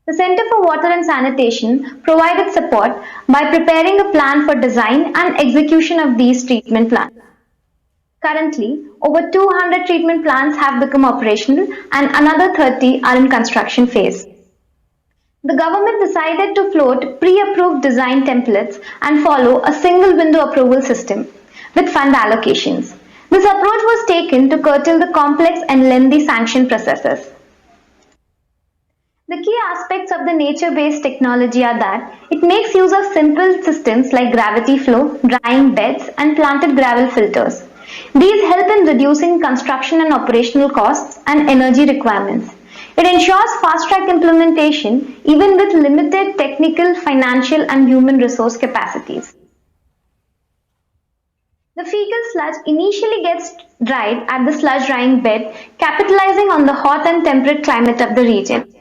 The Center for Water and Sanitation provided support by preparing a plan for design and execution of these treatment plants. Currently, over 200 treatment plants have become operational and another 30 are in construction phase. The government decided to float pre-approved design templates and follow a single window approval system with fund allocations. This approach was taken to curtail the complex and lengthy sanction processes. The key aspects of the nature-based technology are that it makes use of simple systems like gravity flow, drying beds, and planted gravel filters. These help in reducing construction and operational costs and energy requirements. It ensures fast-track implementation even with limited technical, financial, and human resource capacities. The fecal sludge initially gets dried at the sludge drying bed, capitalizing on the hot and temperate climate of the region.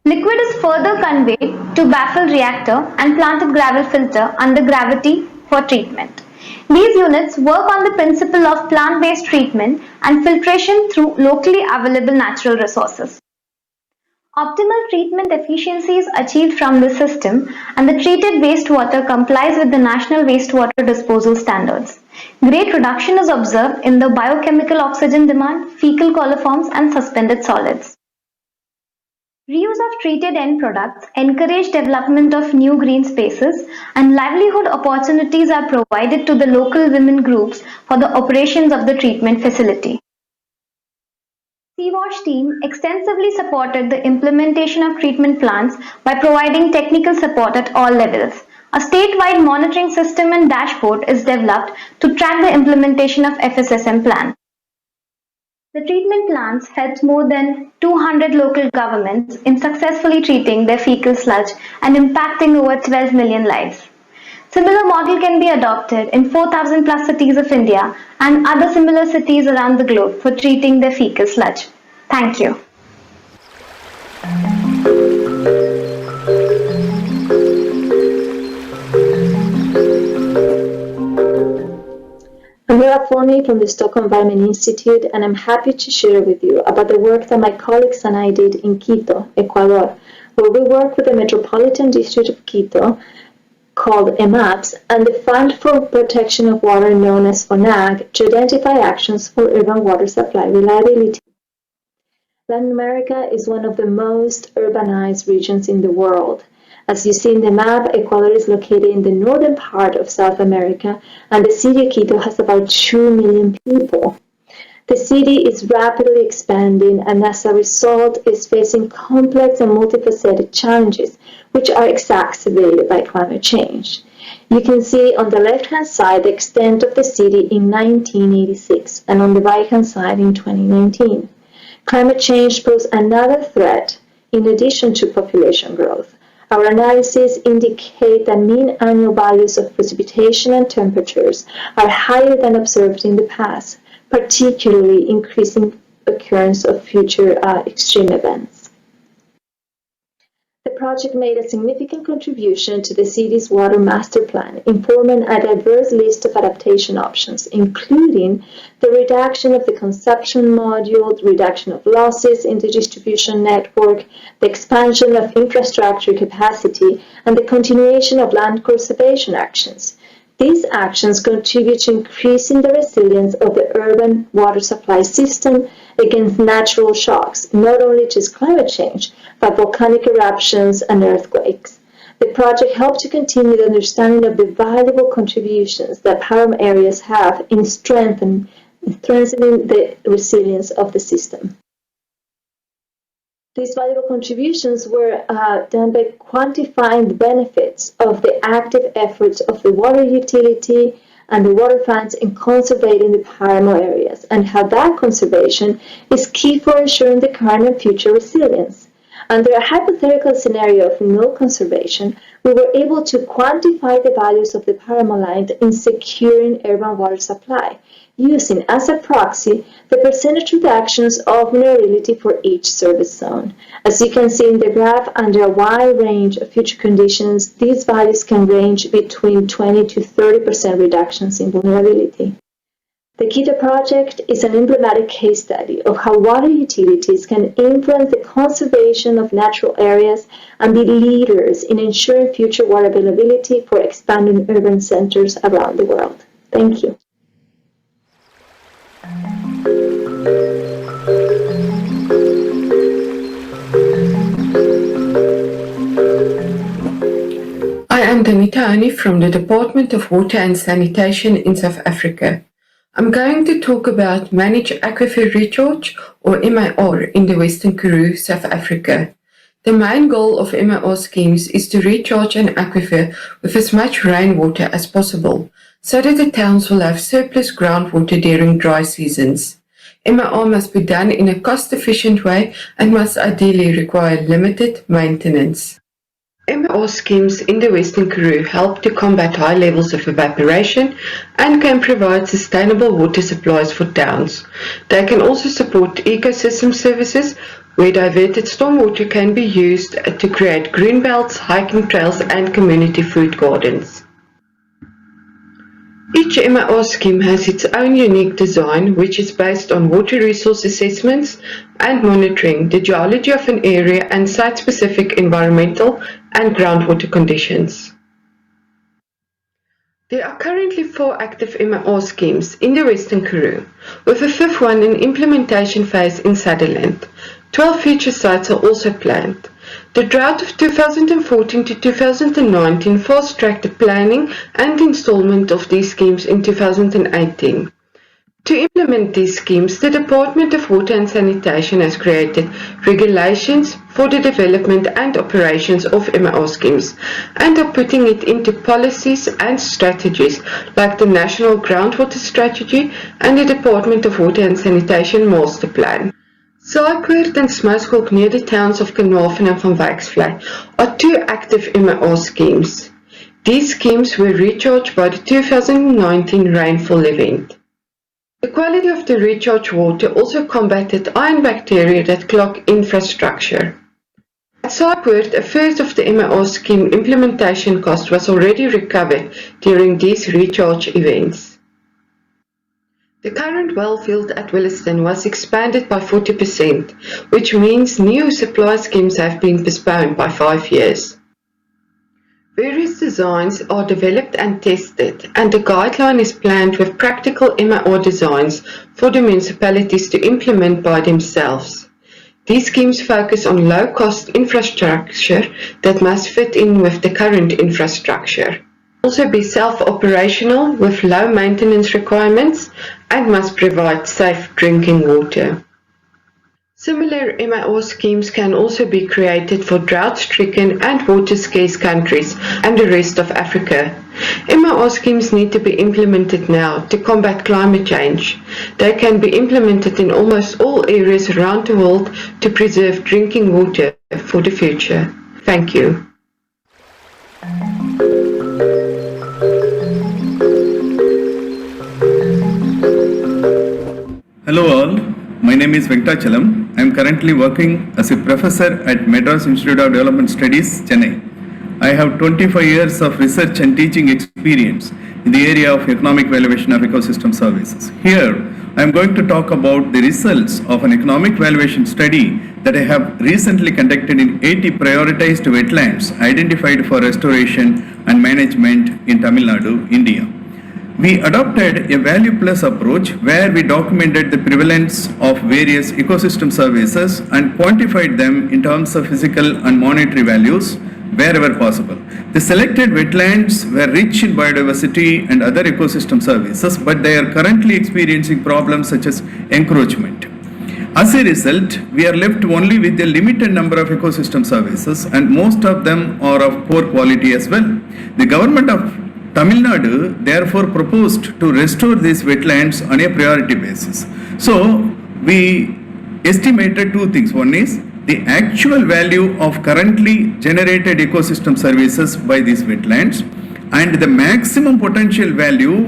Liquid is further conveyed to baffle reactor and planted gravel filter under gravity for treatment. These units work on the principle of plant-based treatment and filtration through locally available natural resources. Optimal treatment efficiency is achieved from this system and the treated wastewater complies with the National Wastewater Disposal Standards. Great reduction is observed in the biochemical oxygen demand, fecal coliforms, and suspended solids. Reuse of treated end products encourage development of new green spaces and livelihood opportunities are provided to the local women groups for the operations of the treatment facility. CWASH team extensively supported the implementation of treatment plants by providing technical support at all levels. A statewide monitoring system and dashboard is developed to track the implementation of FSSM plan. The treatment plants helped more than 200 local governments in successfully treating their fecal sludge and impacting over 12 million lives. Similar model can be adopted in 4,000 plus cities of India and other similar cities around the globe for treating their fecal sludge. Thank you. I'm Vera Forney from the Stockholm Environment Institute, and I'm happy to share with you about the work that my colleagues and I did in Quito, Ecuador, where we work with the Metropolitan District of Quito, called EMAPS, and the Fund for Protection of Water known as FONAG, to identify actions for urban water supply reliability. Latin America is one of the most urbanized regions in the world. As you see in the map, Ecuador is located in the northern part of South America, and the city of Quito has about 2 million people. The city is rapidly expanding, and as a result is facing complex and multifaceted challenges, which are exacerbated by climate change. You can see on the left-hand side the extent of the city in 1986, and on the right-hand side in 2019. Climate change poses another threat in addition to population growth. Our analyses indicate that mean annual values of precipitation and temperatures are higher than observed in the past, particularly increasing occurrence of future extreme events. The project made a significant contribution to the city's water master plan, informing a diverse list of adaptation options, including the reduction of the consumption module, the reduction of losses in the distribution network, the expansion of infrastructure capacity, and the continuation of land conservation actions. These actions contribute to increasing the resilience of the urban water supply system against natural shocks, not only just climate change, but volcanic eruptions and earthquakes. The project helped to continue the understanding of the valuable contributions that power areas have in strengthening the resilience of the system. These valuable contributions were done by quantifying the benefits of the active efforts of the water utility and the water funds in conserving the paramo areas, and how that conservation is key for ensuring the current and future resilience. Under a hypothetical scenario of no conservation, we were able to quantify the values of the paramount in securing urban water supply, using as a proxy the percentage reductions of vulnerability for each service zone. As you can see in the graph, under a wide range of future conditions, these values can range between 20 to 30% reductions in vulnerability. The Quito project is an emblematic case study of how water utilities can influence the conservation of natural areas and be leaders in ensuring future water availability for expanding urban centers around the world. Thank you. I am Danita Ani from the Department of Water and Sanitation in South Africa. I'm going to talk about Managed Aquifer Recharge, or MAR, in the Western Karoo, South Africa. The main goal of MAR schemes is to recharge an aquifer with as much rainwater as possible, so that the towns will have surplus groundwater during dry seasons. MAR must be done in a cost-efficient way and must ideally require limited maintenance. MAR schemes in the Western Karoo help to combat high levels of evaporation and can provide sustainable water supplies for towns. They can also support ecosystem services where diverted stormwater can be used to create green belts, hiking trails and community food gardens. Each MAR scheme has its own unique design, which is based on water resource assessments and monitoring the geology of an area and site-specific environmental and groundwater conditions. There are currently 4 active MAR schemes in the Western Karoo, with a 5th one in implementation phase in Sutherland. 12 future sites are also planned. The drought of 2014 to 2019 fast-tracked the planning and installment of these schemes in 2018. To implement these schemes, the Department of Water and Sanitation has created regulations for the development and operations of MAR schemes and are putting it into policies and strategies like the National Groundwater Strategy and the Department of Water and Sanitation Master Plan. SIWI and Smouskolk near the towns of Carnarvon and Van Wyksvlei are 2 active MAR schemes. These schemes were recharged by the 2019 rainfall event. The quality of the recharge water also combated iron bacteria that clog infrastructure. At SIWI, a first of the MAR scheme implementation cost was already recovered during these recharge events. The current well field at Williston was expanded by 40%, which means new supply schemes have been postponed by 5 years. Various designs are developed and tested, and the guideline is planned with practical MAR designs for the municipalities to implement by themselves. These schemes focus on low-cost infrastructure that must fit in with the current infrastructure. Also be self-operational with low maintenance requirements and must provide safe drinking water. Similar MAR schemes can also be created for drought-stricken and water-scarce countries and the rest of Africa. MAR schemes need to be implemented now to combat climate change. They can be implemented in almost all areas around the world to preserve drinking water for the future. Thank you. Hello all, my name is Venkatachalam. I am currently working as a professor at Madras Institute of Development Studies, Chennai. I have 25 years of research and teaching experience in the area of economic valuation of ecosystem services. Here, I am going to talk about the results of an economic valuation study that I have recently conducted in 80 prioritized wetlands identified for restoration and management in Tamil Nadu, India. We adopted a value plus approach where we documented the prevalence of various ecosystem services and quantified them in terms of physical and monetary values wherever possible. The selected wetlands were rich in biodiversity and other ecosystem services, but they are currently experiencing problems such as encroachment. As a result, we are left only with a limited number of ecosystem services, and most of them are of poor quality as well. The government of Tamil Nadu therefore proposed to restore these wetlands on a priority basis. So we estimated 2 things. One is the actual value of currently generated ecosystem services by these wetlands and the maximum potential value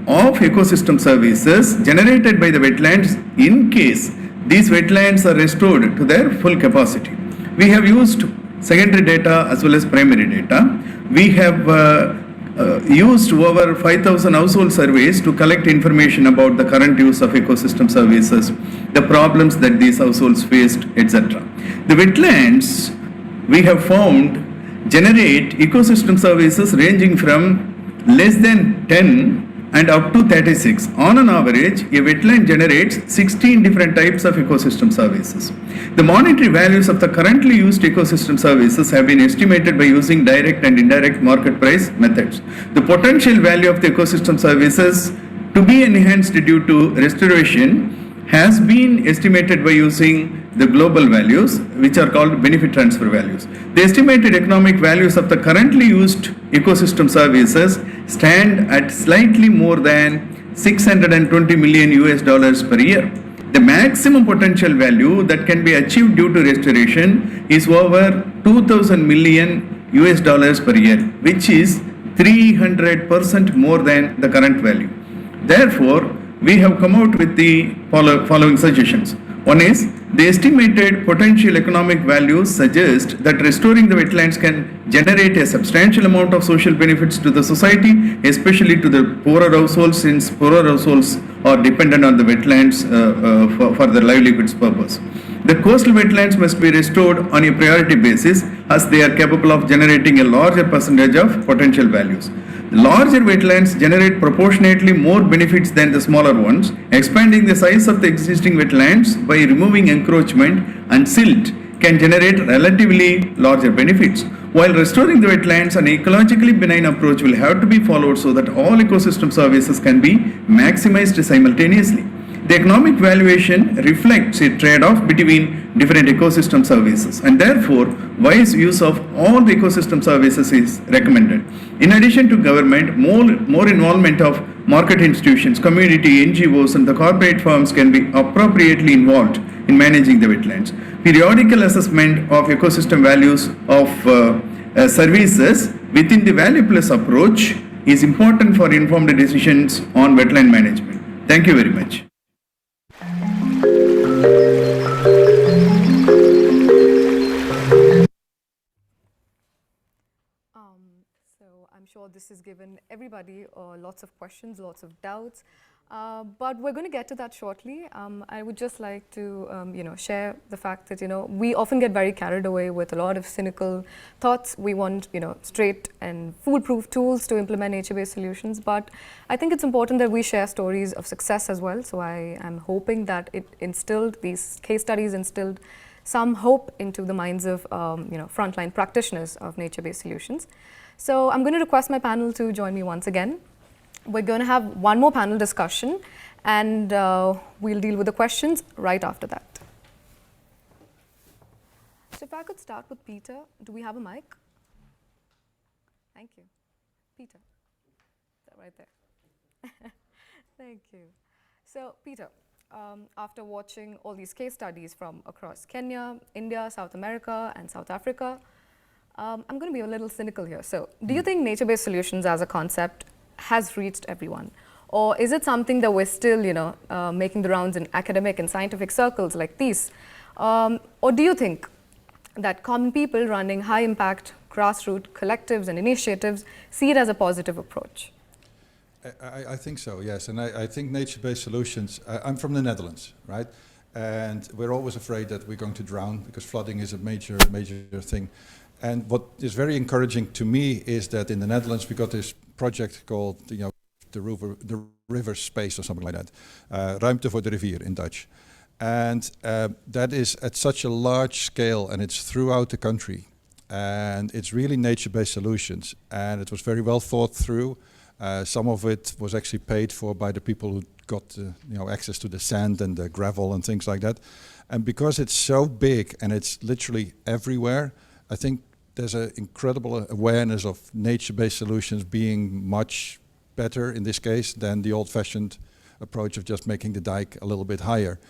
of ecosystem services generated by the wetlands in case these wetlands are restored to their full capacity. We have used secondary data as well as primary data. We have used over 5,000 household surveys to collect information about the current use of ecosystem services, the problems that these households faced, etc. The wetlands we have found generate ecosystem services ranging from less than 10 and up to 36. On an average, a wetland generates 16 different types of ecosystem services. The monetary values of the currently used ecosystem services have been estimated by using direct and indirect market price methods. The potential value of the ecosystem services to be enhanced due to restoration has been estimated by using the global values, which are called benefit transfer values. The estimated economic values of the currently used ecosystem services stand at slightly more than 620 million US dollars per year. The maximum potential value that can be achieved due to restoration is over 2,000 million US dollars per year, which is 300% more than the current value. Therefore, we have come out with the following suggestions. One is, the estimated potential economic values suggest that restoring the wetlands can generate a substantial amount of social benefits to the society, especially to the poorer households, since poorer households are dependent on the wetlands for their livelihoods purpose. The coastal wetlands must be restored on a priority basis as they are capable of generating a larger percentage of potential values. Larger wetlands generate proportionately more benefits than the smaller ones. Expanding the size of the existing wetlands by removing encroachment and silt can generate relatively larger benefits. While restoring the wetlands, an ecologically benign approach will have to be followed so that all ecosystem services can be maximized simultaneously. The economic valuation reflects a trade-off between different ecosystem services, and therefore wise use of all the ecosystem services is recommended. In addition to government, more involvement of market institutions, community, NGOs and the corporate firms can be appropriately involved in managing the wetlands. Periodical assessment of ecosystem values of services within the value plus approach is important for informed decisions on wetland management. Thank you very much. So I'm sure this has given everybody lots of questions, lots of doubts, but we're going to get to that shortly. I would just like to, share the fact that, we often get very carried away with a lot of cynical thoughts. We want, straight and foolproof tools to implement nature-based solutions, but I think it's important that we share stories of success as well. So I am hoping that these case studies instilled some hope into the minds of, frontline practitioners of nature-based solutions. So I'm going to request my panel to join me once again. We're going to have one more panel discussion, and we'll deal with the questions right after that. So if I could start with Peter. Do we have a mic? Thank you. Peter, is that right there? Thank you. So Peter, after watching all these case studies from across Kenya, India, South America and South Africa, I'm going to be a little cynical here. So do you think nature-based solutions as a concept has reached everyone? Or is it something that we're still, making the rounds in academic and scientific circles like these? Or do you think that common people running high-impact grassroots collectives and initiatives see it as a positive approach? I think so, yes. And I think nature-based solutions, I'm from the Netherlands, right? And we're always afraid that we're going to drown because flooding is a major thing. And what is very encouraging to me is that in the Netherlands we got this project called, the river space or something like that. Ruimte voor de rivier in Dutch. And that is at such a large scale and it's throughout the country. And it's really nature-based solutions. And it was very well thought through. Some of it was actually paid for by the people who got access to the sand and the gravel and things like that. And because it's so big and it's literally everywhere, I think there's an incredible awareness of nature-based solutions being much better in this case than the old-fashioned approach of just making the dike a little bit higher.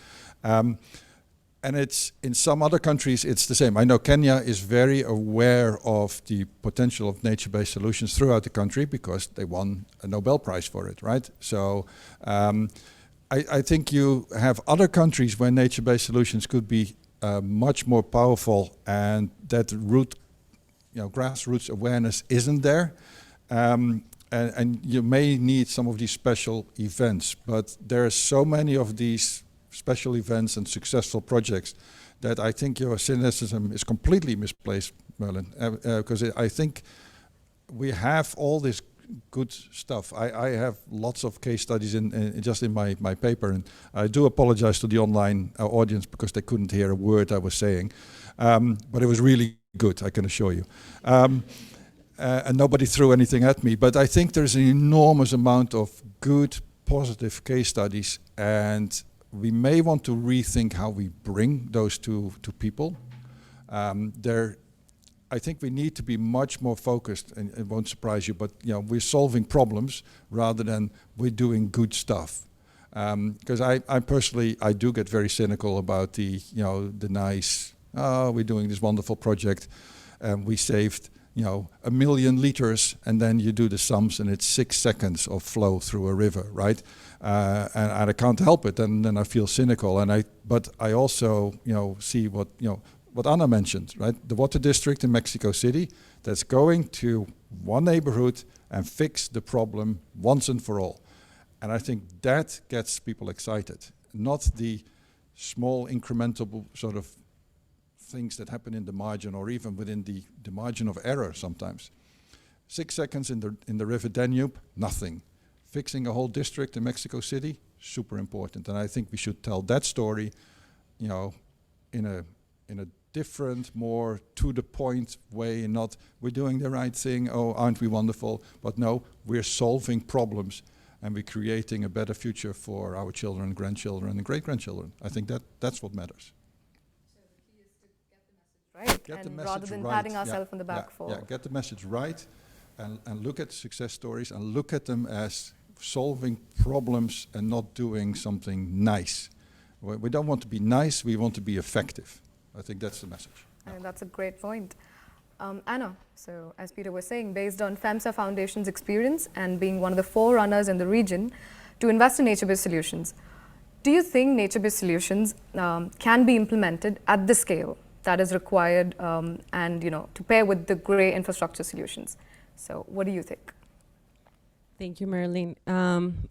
and it's in some other countries it's the same. I know Kenya is very aware of the potential of nature-based solutions throughout the country because they won a Nobel Prize for it, right? So I think you have other countries where nature-based solutions could be much more powerful, and that grassroots awareness isn't there. And you may need some of these special events, but there are so many of these special events and successful projects that I think your cynicism is completely misplaced, Merlin, because I think we have all this good stuff. I have lots of case studies just in my paper, and I do apologize to the online audience because they couldn't hear a word I was saying, but it was really good, I can assure you. And nobody threw anything at me, but I think there's an enormous amount of good, positive case studies, and we may want to rethink how we bring those to people. I think we need to be much more focused, and it won't surprise you, but we're solving problems rather than we're doing good stuff. Because I personally do get very cynical about the nice, we're doing this wonderful project, and we saved 1 million liters, and then you do the sums and it's 6 seconds of flow through a river, right? And I can't help it, and then I feel cynical. But I also see what Anna mentioned, right? The water district in Mexico City that's going to one neighborhood and fix the problem once and for all. And I think that gets people excited, not the small incremental sort of things that happen in the margin or even within the margin of error sometimes. 6 seconds in the River Danube, nothing. Fixing a whole district in Mexico City, super important. And I think we should tell that story, in a different, more to the point way, and not we're doing the right thing, oh, aren't we wonderful? But no, we're solving problems and we're creating a better future for our children, grandchildren, and great-grandchildren. I think that's what matters. Right, Get the and message rather than right. patting ourselves on the back for... Yeah, get the message right, and look at success stories and look at them as solving problems and not doing something nice. We don't want to be nice, we want to be effective. I think that's the message. And that's a great point. Anna, so as Peter was saying, based on FEMSA Foundation's experience and being one of the forerunners in the region to invest in nature-based solutions, do you think nature-based solutions can be implemented at the scale that is required and to pair with the grey infrastructure solutions? So what do you think? Thank you, Marilyn.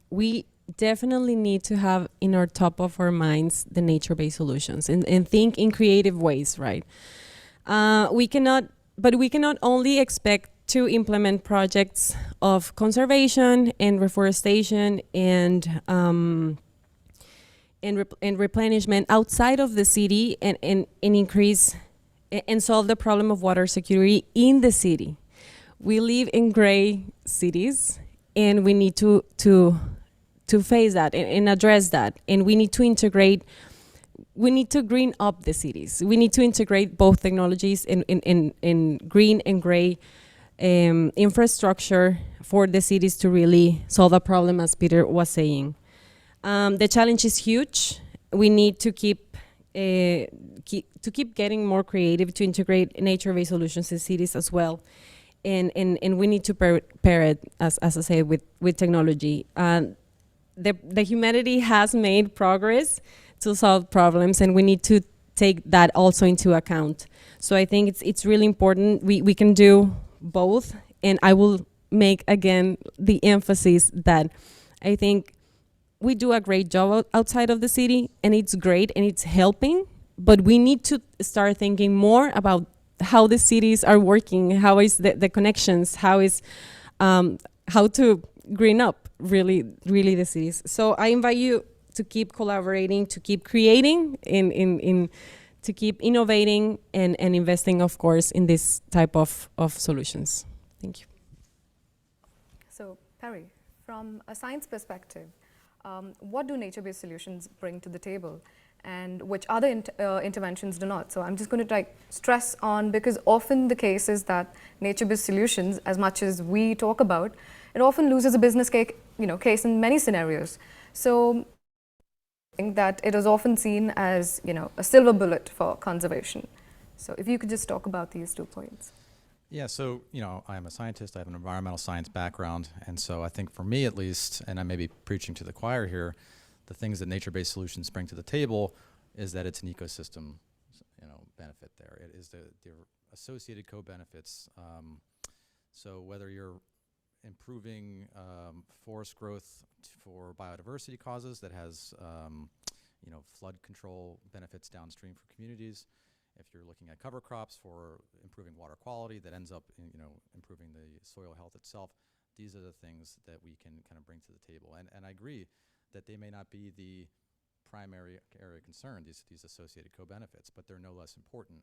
We definitely need to have in our top of our minds the nature-based solutions and think in creative ways, right? We cannot only expect to implement projects of conservation and reforestation and replenishment outside of the city and increase and solve the problem of water security in the city. We live in gray cities, and we need to face that and address that. And we need to integrate. We need to green up the cities. We need to integrate both technologies in green and gray infrastructure for the cities to really solve a problem, as Peter was saying. The challenge is huge. We need to keep getting more creative to integrate nature-based solutions in cities as well. And we need to pair it, as I say, with technology. The humanity has made progress to solve problems, and we need to take that also into account. So I think it's really important. We can do both, and I will make again the emphasis that I think we do a great job outside of the city, and it's great and it's helping, but we need to start thinking more about how the cities are working, how is the connections, how to green up really the cities. So I invite you to keep collaborating, to keep creating, to keep innovating and investing, of course, in this type of solutions. Thank you. So Perry, from a science perspective, what do nature-based solutions bring to the table, and which other interventions do not? So I'm just going to stress on, because often the case is that nature-based solutions, as much as we talk about, it often loses a business case in many scenarios. So that it is often seen as, a silver bullet for conservation. So if you could just talk about these 2 points. Yeah, so, I'm a scientist, I have an environmental science background, and so I think for me at least, and I may be preaching to the choir here, the things that nature-based solutions bring to the table is that it's an ecosystem, benefit there. It is the associated co-benefits. So whether you're improving forest growth for biodiversity causes that has, flood control benefits downstream for communities, if you're looking at cover crops for improving water quality that ends up in, improving the soil health itself, these are the things that we can kind of bring to the table. And I agree that they may not be the primary area of concern, these associated co-benefits, but they're no less important,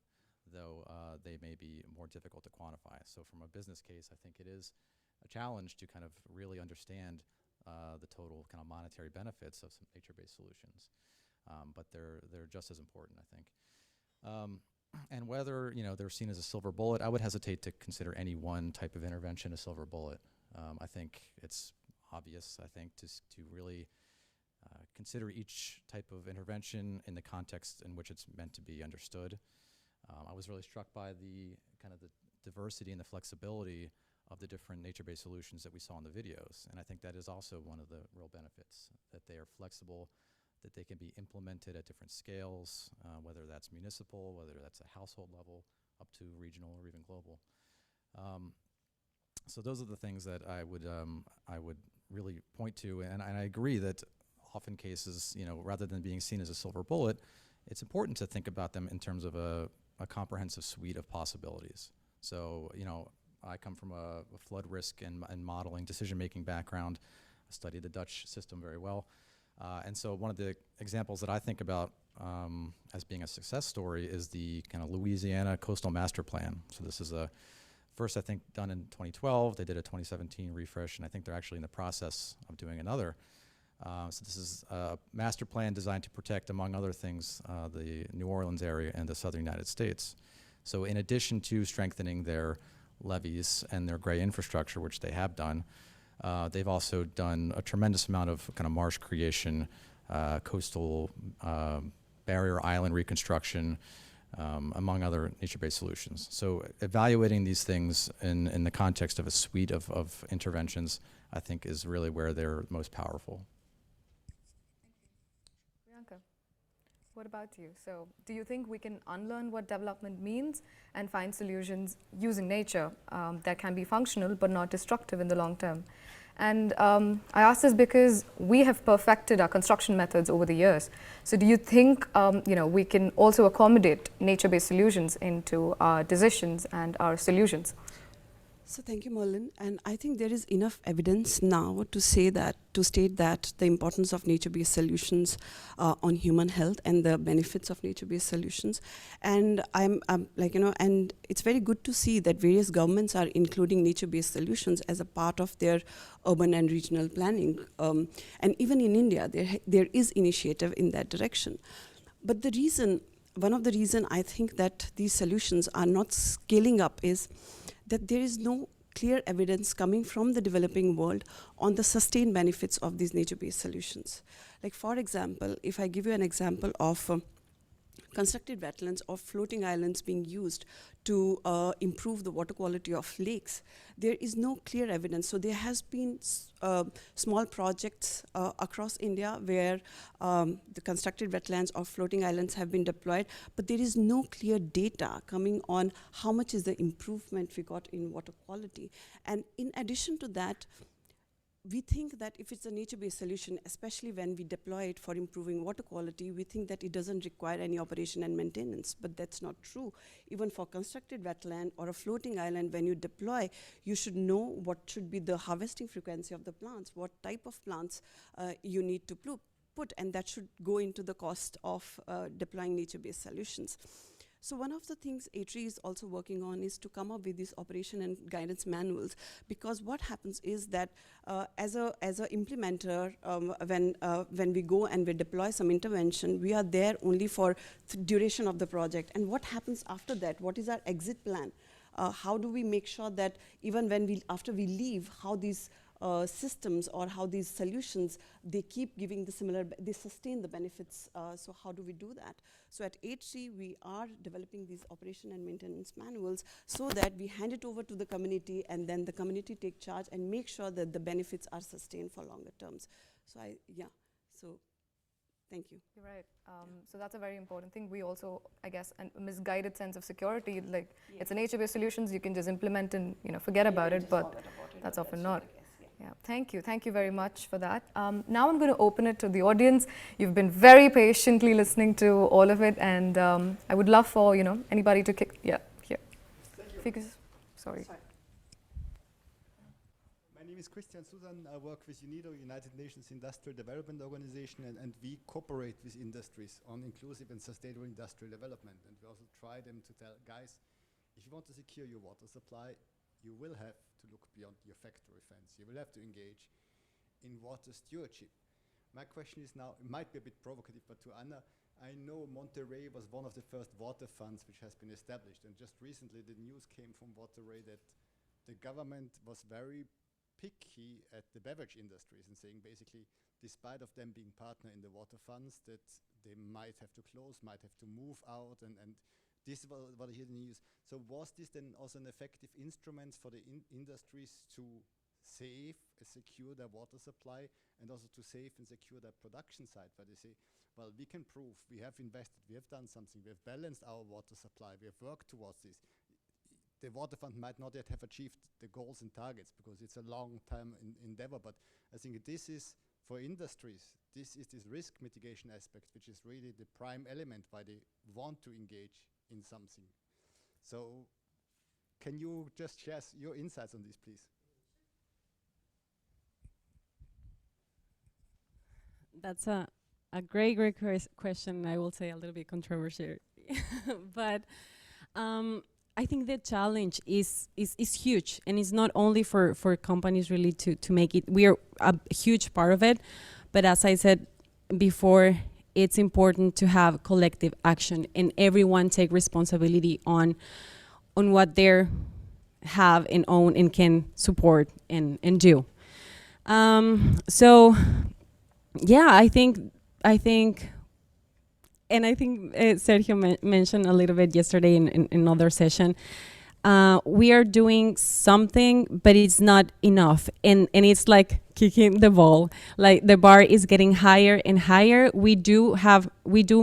though they may be more difficult to quantify. So from a business case, I think it is a challenge to kind of really understand the total kind of monetary benefits of some nature-based solutions. But they're just as important, I think. And whether they're seen as a silver bullet, I would hesitate to consider any one type of intervention a silver bullet. I think it's obvious, to really consider each type of intervention in the context in which it's meant to be understood. I was really struck by the kind of the diversity and the flexibility of the different nature-based solutions that we saw in the videos. And I think that is also one of the real benefits, that they are flexible, that they can be implemented at different scales, whether that's municipal, whether that's a household level, up to regional or even global. So those are the things that I would really point to, and I agree that often cases, rather than being seen as a silver bullet, it's important to think about them in terms of a comprehensive suite of possibilities. So, I come from a flood risk and modeling decision-making background. I studied the Dutch system very well. And so one of the examples that I think about as being a success story is the kind of Louisiana Coastal Master Plan. So this is first, I think, done in 2012. They did a 2017 refresh, and I think they're actually in the process of doing another. So this is a master plan designed to protect, among other things, the New Orleans area and the southern United States. So in addition to strengthening their levees and their gray infrastructure, which they have done, they've also done a tremendous amount of kind of marsh creation, coastal barrier island reconstruction, among other nature-based solutions. So evaluating these things in the context of a suite of interventions, I think, is really where they're most powerful. Priyanka, what about you? So do you think we can unlearn what development means and find solutions using nature that can be functional but not destructive in the long term? And I ask this because we have perfected our construction methods over the years. So do you think we can also accommodate nature-based solutions into our decisions and our solutions? So thank you, Merlin. And I think there is enough evidence now to state that the importance of nature-based solutions on human health and the benefits of nature-based solutions. And and it's very good to see that various governments are including nature-based solutions as a part of their urban and regional planning. And even in India, there is initiative in that direction. But one of the reasons I think that these solutions are not scaling up is that there is no clear evidence coming from the developing world on the sustained benefits of these nature-based solutions. Like, for example, if I give you an example of constructed wetlands or floating islands being used to improve the water quality of lakes, there is no clear evidence. So there has been small projects across India where the constructed wetlands or floating islands have been deployed, but there is no clear data coming on how much is the improvement we got in water quality. And in addition to that, we think that if it's a nature-based solution, especially when we deploy it for improving water quality, we think that it doesn't require any operation and maintenance, but that's not true. Even for constructed wetland or a floating island, when you deploy, you should know what should be the harvesting frequency of the plants, what type of plants you need to put, and that should go into the cost of deploying nature-based solutions. So one of the things ATRI is also working on is to come up with these operation and guidance manuals, because what happens is that as a implementer, when we go and we deploy some intervention, we are there only for the duration of the project. And what happens after that? What is our exit plan? How do we make sure that even after we leave, how these systems or how these solutions, they keep giving the similar, they sustain the benefits. So how do we do that? So at H3, we are developing these operation and maintenance manuals so that we hand it over to the community, and then the community take charge and make sure that the benefits are sustained for longer terms. So thank you. You're right. So that's a very important thing. We also, I guess, a misguided sense of security, like it's a nature-based solutions, you can just implement and forget about it, but that's often not. Yeah, thank you. Thank you very much for that. Now I'm going to open it to the audience. You've been very patiently listening to all of it, and I would love for anybody to kick. Yeah, here. Thank you. Sorry. My name is Christian Susan. I work with UNIDO, United Nations Industrial Development Organization, and we cooperate with industries on inclusive and sustainable industrial development. And we also try them to tell, guys, if you want to secure your water supply, you will have to look beyond your factory fence. You will have to engage in water stewardship. My question is now, it might be a bit provocative, but to Anna, I know Monterey was one of the first water funds which has been established. And just recently the news came from Monterey that the government was very picky at the beverage industries and saying basically, despite of them being partner in the water funds, that they might have to close, might have to move out, and this is what I hear in the news. So was this then also an effective instrument for the industries to save and secure their water supply, and also to save and secure their production side, where they say, well, we can prove, we have invested, we have done something, we have balanced our water supply, we have worked towards this. The water fund might not yet have achieved the goals and targets because it's a long time endeavor, but I think this is, for industries, this is this risk mitigation aspect, which is really the prime element why they want to engage in something. So can you just share your insights on this, please? That's a great question. I will say a little bit controversial, but I think the challenge is huge, and it's not only for companies really to make it. We are a huge part of it, but as I said before, it's important to have collective action and everyone take responsibility on what they have and own and can support and do. So yeah, I think Sergio mentioned a little bit yesterday in another session. We are doing something, but it's not enough, and it's like kicking the ball. Like the bar is getting higher and higher. We do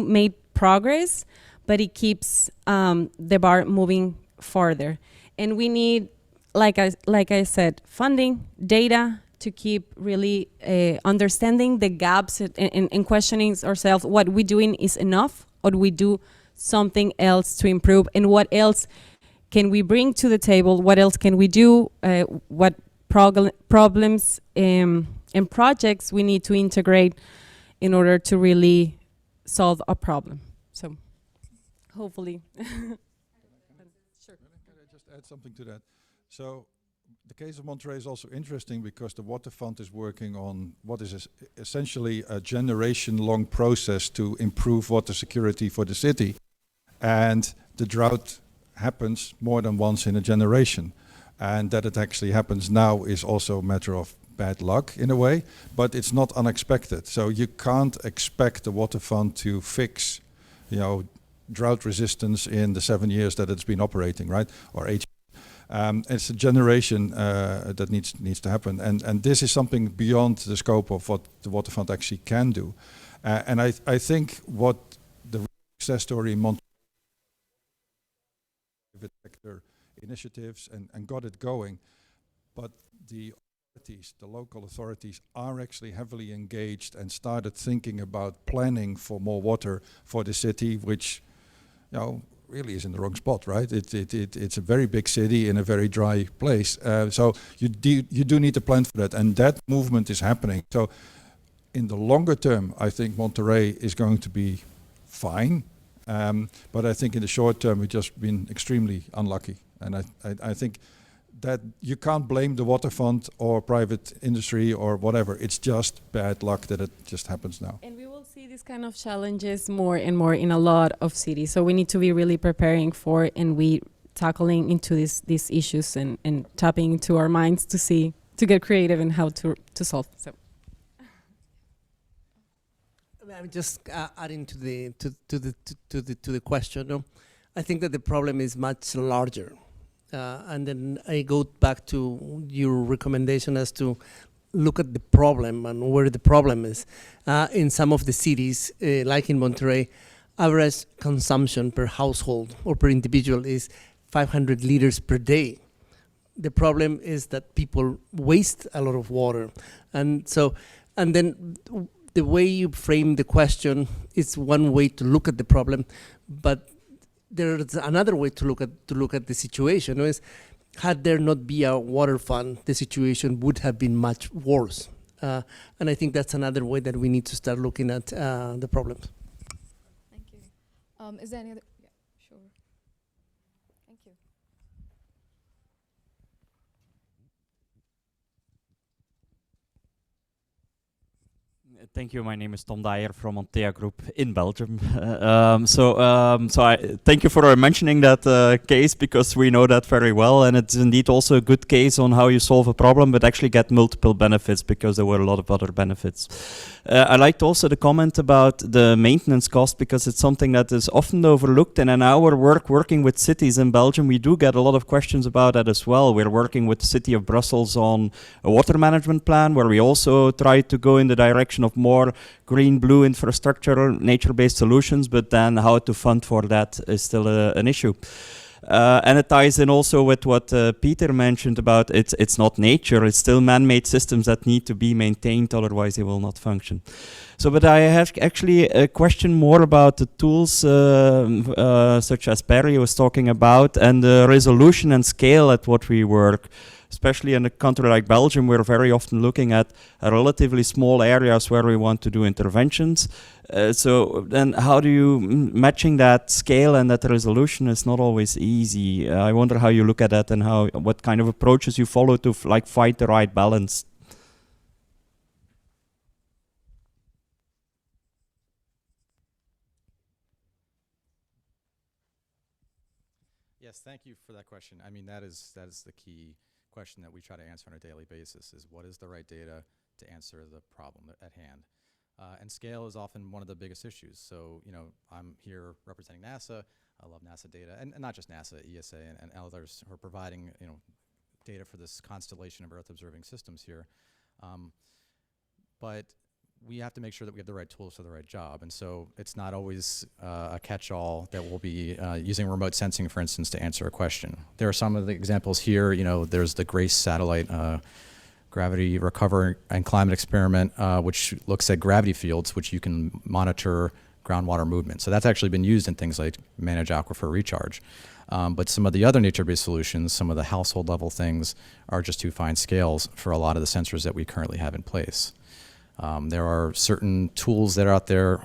make progress, but it keeps the bar moving farther. And we need, like I said, funding, data to keep really understanding the gaps and questioning ourselves what we're doing is enough, or do we do something else to improve, and what else can we bring to the table, what else can we do, what problems and projects we need to integrate in order to really solve a problem. So hopefully. Sure. Can I just add something to that? So the case of Monterey is also interesting because the Water Fund is working on what is essentially a generation-long process to improve water security for the city. And the drought happens more than once in a generation. And that it actually happens now is also a matter of bad luck in a way, but it's not unexpected. So you can't expect the Water Fund to fix, drought resistance in the 7 years that it's been operating, right? Or 8 years. It's a generation that needs to happen. And this is something beyond the scope of what the Water Fund actually can do. And I think what the success story in Monterey sector initiatives and got it going, but the local authorities are actually heavily engaged and started thinking about planning for more water for the city, which really is in the wrong spot, right? It's a very big city in a very dry place, so you do need to plan for that, and that movement is happening. So in the longer term, I think Monterey is going to be fine. But I think in the short term, we've just been extremely unlucky. And I think that you can't blame the Water Fund or private industry or whatever. It's just bad luck that it just happens now. And we will see these kind of challenges more and more in a lot of cities. So we need to be really preparing for and we tackling into these issues and tapping into our minds to see to get creative in how to solve. So. I'm just adding to the question. No? I think that the problem is much larger, and then I go back to your recommendation as to look at the problem and where the problem is. In some of the cities, like in Monterrey, average consumption per household or per individual is 500 liters per day. The problem is that people waste a lot of water, and then the way you frame the question is one way to look at the problem, but there's another way to look at the situation. Is had there not been a water fund, the situation would have been much worse. And I think that's another way that we need to start looking at the problems. Thank you. Is there any other? Yeah, sure. Thank you. Thank you. My name is Tom Dyer from Montea Group in Belgium. So I thank you for mentioning that case, because we know that very well, and it's indeed also a good case on how you solve a problem but actually get multiple benefits, because there were a lot of other benefits. I liked also the comment about the maintenance cost, because it's something that is often overlooked, and in our working with cities in Belgium, we do get a lot of questions about that as well. We're working with the city of Brussels on a water management plan, where we also try to go in the direction of more green-blue infrastructure, nature-based solutions, but then how to fund for that is still an issue. And it ties in also with what Peter mentioned about it's not nature, it's still man-made systems that need to be maintained, otherwise they will not function. So, but I have actually a question more about the tools such as Barry was talking about, and the resolution and scale at what we work. Especially in a country like Belgium, we're very often looking at relatively small areas where we want to do interventions. So then how do you, matching that scale and that resolution is not always easy. I wonder how you look at that and what kind of approaches you follow to find the right balance. Yes, thank you for that question. I mean, that is the key question that we try to answer on a daily basis, is what is the right data to answer the problem at hand. And scale is often one of the biggest issues. So, I'm here representing NASA. I love NASA data, and not just NASA, ESA, and others who are providing, data for this constellation of Earth observing systems here. But we have to make sure that we have the right tools for the right job. And so it's not always a catch-all that we'll be using remote sensing, for instance, to answer a question. There are some of the examples here. There's the GRACE satellite gravity recovery and climate experiment, which looks at gravity fields, which you can monitor groundwater movement. So that's actually been used in things like manage aquifer recharge. But some of the other nature-based solutions, some of the household level things, are just too fine scales for a lot of the sensors that we currently have in place. There are certain tools that are out there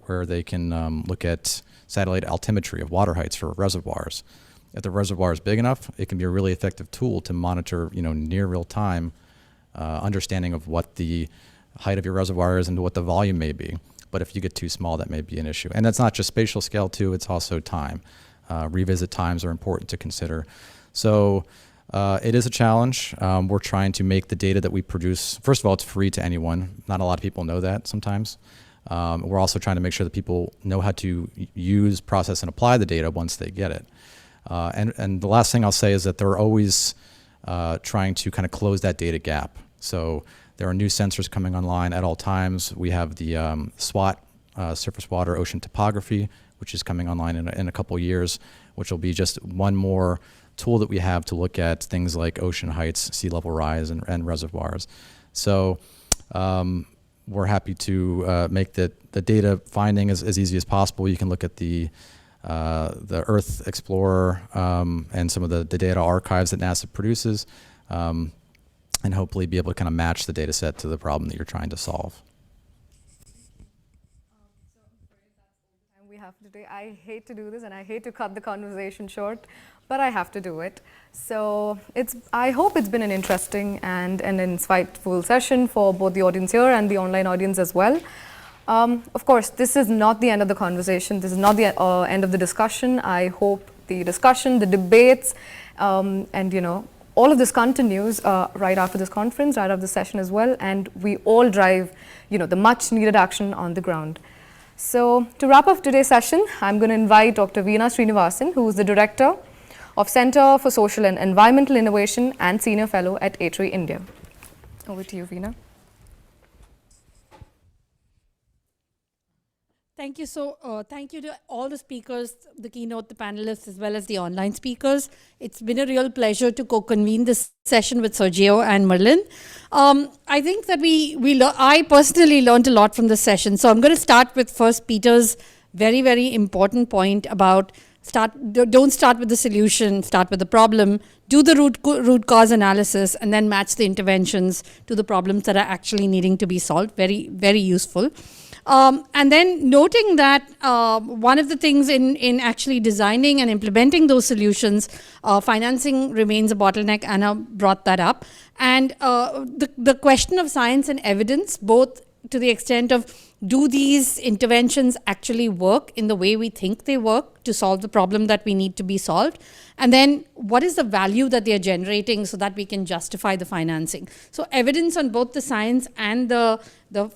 where they can look at satellite altimetry of water heights for reservoirs. If the reservoir is big enough, it can be a really effective tool to monitor, near real time understanding of what the height of your reservoir is and what the volume may be. But if you get too small, that may be an issue. And that's not just spatial scale too, it's also time. Revisit times are important to consider. So it is a challenge. We're trying to make the data that we produce, first of all, it's free to anyone. Not a lot of people know that sometimes. We're also trying to make sure that people know how to use, process, and apply the data once they get it. And the last thing I'll say is that they're always trying to kind of close that data gap. So there are new sensors coming online at all times. We have the SWOT, surface water ocean topography, which is coming online in a couple years, which will be just one more tool that we have to look at things like ocean heights, sea level rise, and reservoirs. So we're happy to make the data finding as easy as possible. You can look at the Earth Explorer and some of the data archives that NASA produces, and hopefully be able to kind of match the data set to the problem that you're trying to solve. We have today. I hate to do this and I hate to cut the conversation short, but I have to do it. So I hope it's been an interesting and an insightful session for both the audience here and the online audience as well. Of course, this is not the end of the conversation. This is not the end of the discussion. I hope the discussion, the debates, and all of this continues right after this conference, right after this session as well, and we all drive, the much needed action on the ground. So to wrap up today's session, I'm going to invite Dr. Veena Srinivasan, who is the Director of Center for Social and Environmental Innovation and Senior Fellow at A3 India. Over to you, Veena. Thank you. Thank you to all the speakers, the keynote, the panelists, as well as the online speakers. It's been a real pleasure to co-convene this session with Sergio and Merlin. I think that I personally learned a lot from this session. So I'm going to start with first Peter's very, very important point about don't start with the solution, start with the problem, do the root cause analysis, and then match the interventions to the problems that are actually needing to be solved. Very, very useful. And then noting that one of the things in actually designing and implementing those solutions, financing remains a bottleneck. Anna brought that up. And the question of science and evidence, both to the extent of do these interventions actually work in the way we think they work to solve the problem that we need to be solved? And then what is the value that they are generating so that we can justify the financing? So evidence on both the science and the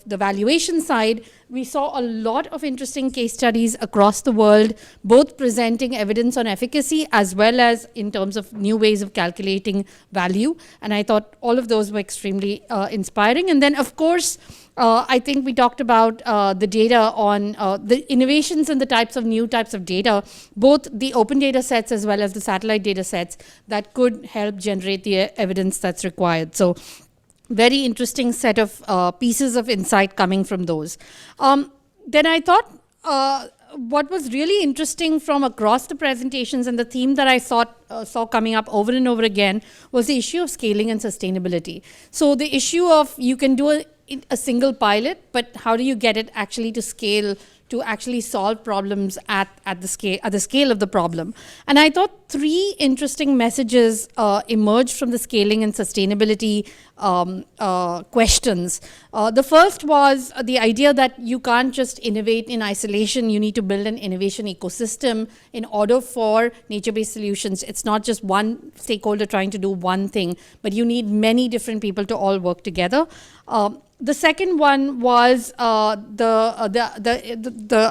valuation side, we saw a lot of interesting case studies across the world, both presenting evidence on efficacy as well as in terms of new ways of calculating value. And I thought all of those were extremely inspiring. And then, of course, I think we talked about the data on the innovations and the new types of data, both the open data sets as well as the satellite data sets that could help generate the evidence that's required. So very interesting set of pieces of insight coming from those. Then I thought what was really interesting from across the presentations and the theme that I saw coming up over and over again was the issue of scaling and sustainability. So the issue of you can do a single pilot, but how do you get it actually to scale to actually solve problems at the scale of the problem? And I thought three interesting messages emerged from the scaling and sustainability questions. The first was the idea that you can't just innovate in isolation. You need to build an innovation ecosystem in order for nature-based solutions. It's not just one stakeholder trying to do one thing, but you need many different people to all work together. The second one was the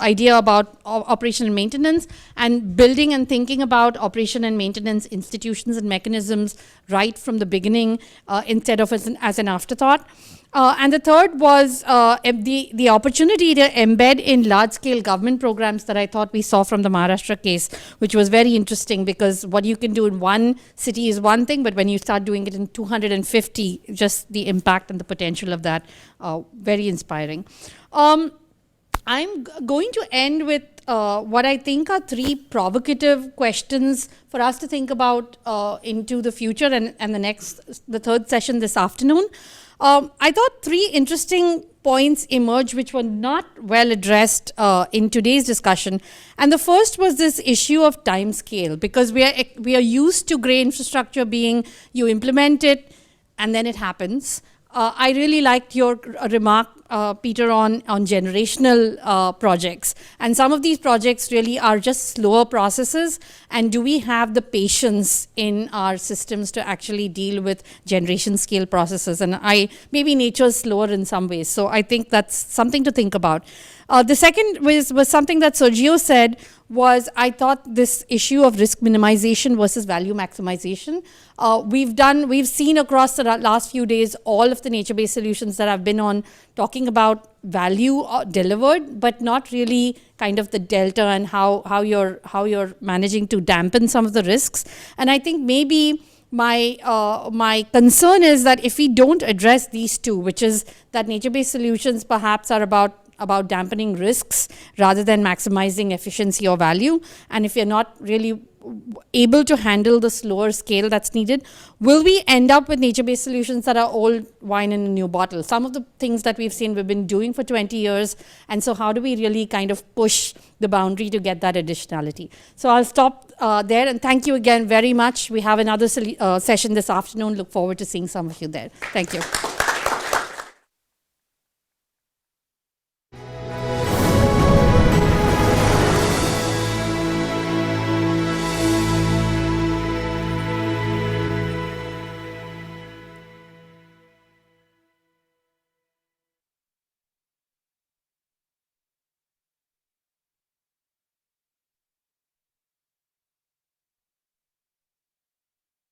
idea about operation and maintenance and building and thinking about operation and maintenance institutions and mechanisms right from the beginning instead of as an afterthought. And the third was the opportunity to embed in large-scale government programs that I thought we saw from the Maharashtra case, which was very interesting because what you can do in one city is one thing, but when you start doing it in 250, just the impact and the potential of that, very inspiring. I'm going to end with what I think are three provocative questions for us to think about into the future and the third session this afternoon. I thought three interesting points emerged which were not well addressed in today's discussion. And the first was this issue of time scale, because we are used to grey infrastructure being you implement it and then it happens. I really liked your remark, Peter, on generational projects. And some of these projects really are just slower processes. And do we have the patience in our systems to actually deal with generation scale processes? And maybe nature is slower in some ways. So I think that's something to think about. The second was something that Sergio said was I thought this issue of risk minimization versus value maximization. We've seen across the last few days all of the nature-based solutions that I've been on talking about value delivered, but not really kind of the delta and how you're managing to dampen some of the risks. And I think maybe my concern is that if we don't address these two, which is that nature-based solutions perhaps are about dampening risks rather than maximizing efficiency or value, and if you're not really able to handle the slower scale that's needed, will we end up with nature-based solutions that are old wine in a new bottle? Some of the things that we've been doing for 20 years, and so how do we really kind of push the boundary to get that additionality? So I'll stop there, and thank you again very much. We have another session this afternoon. Look forward to seeing some of you there. Thank you.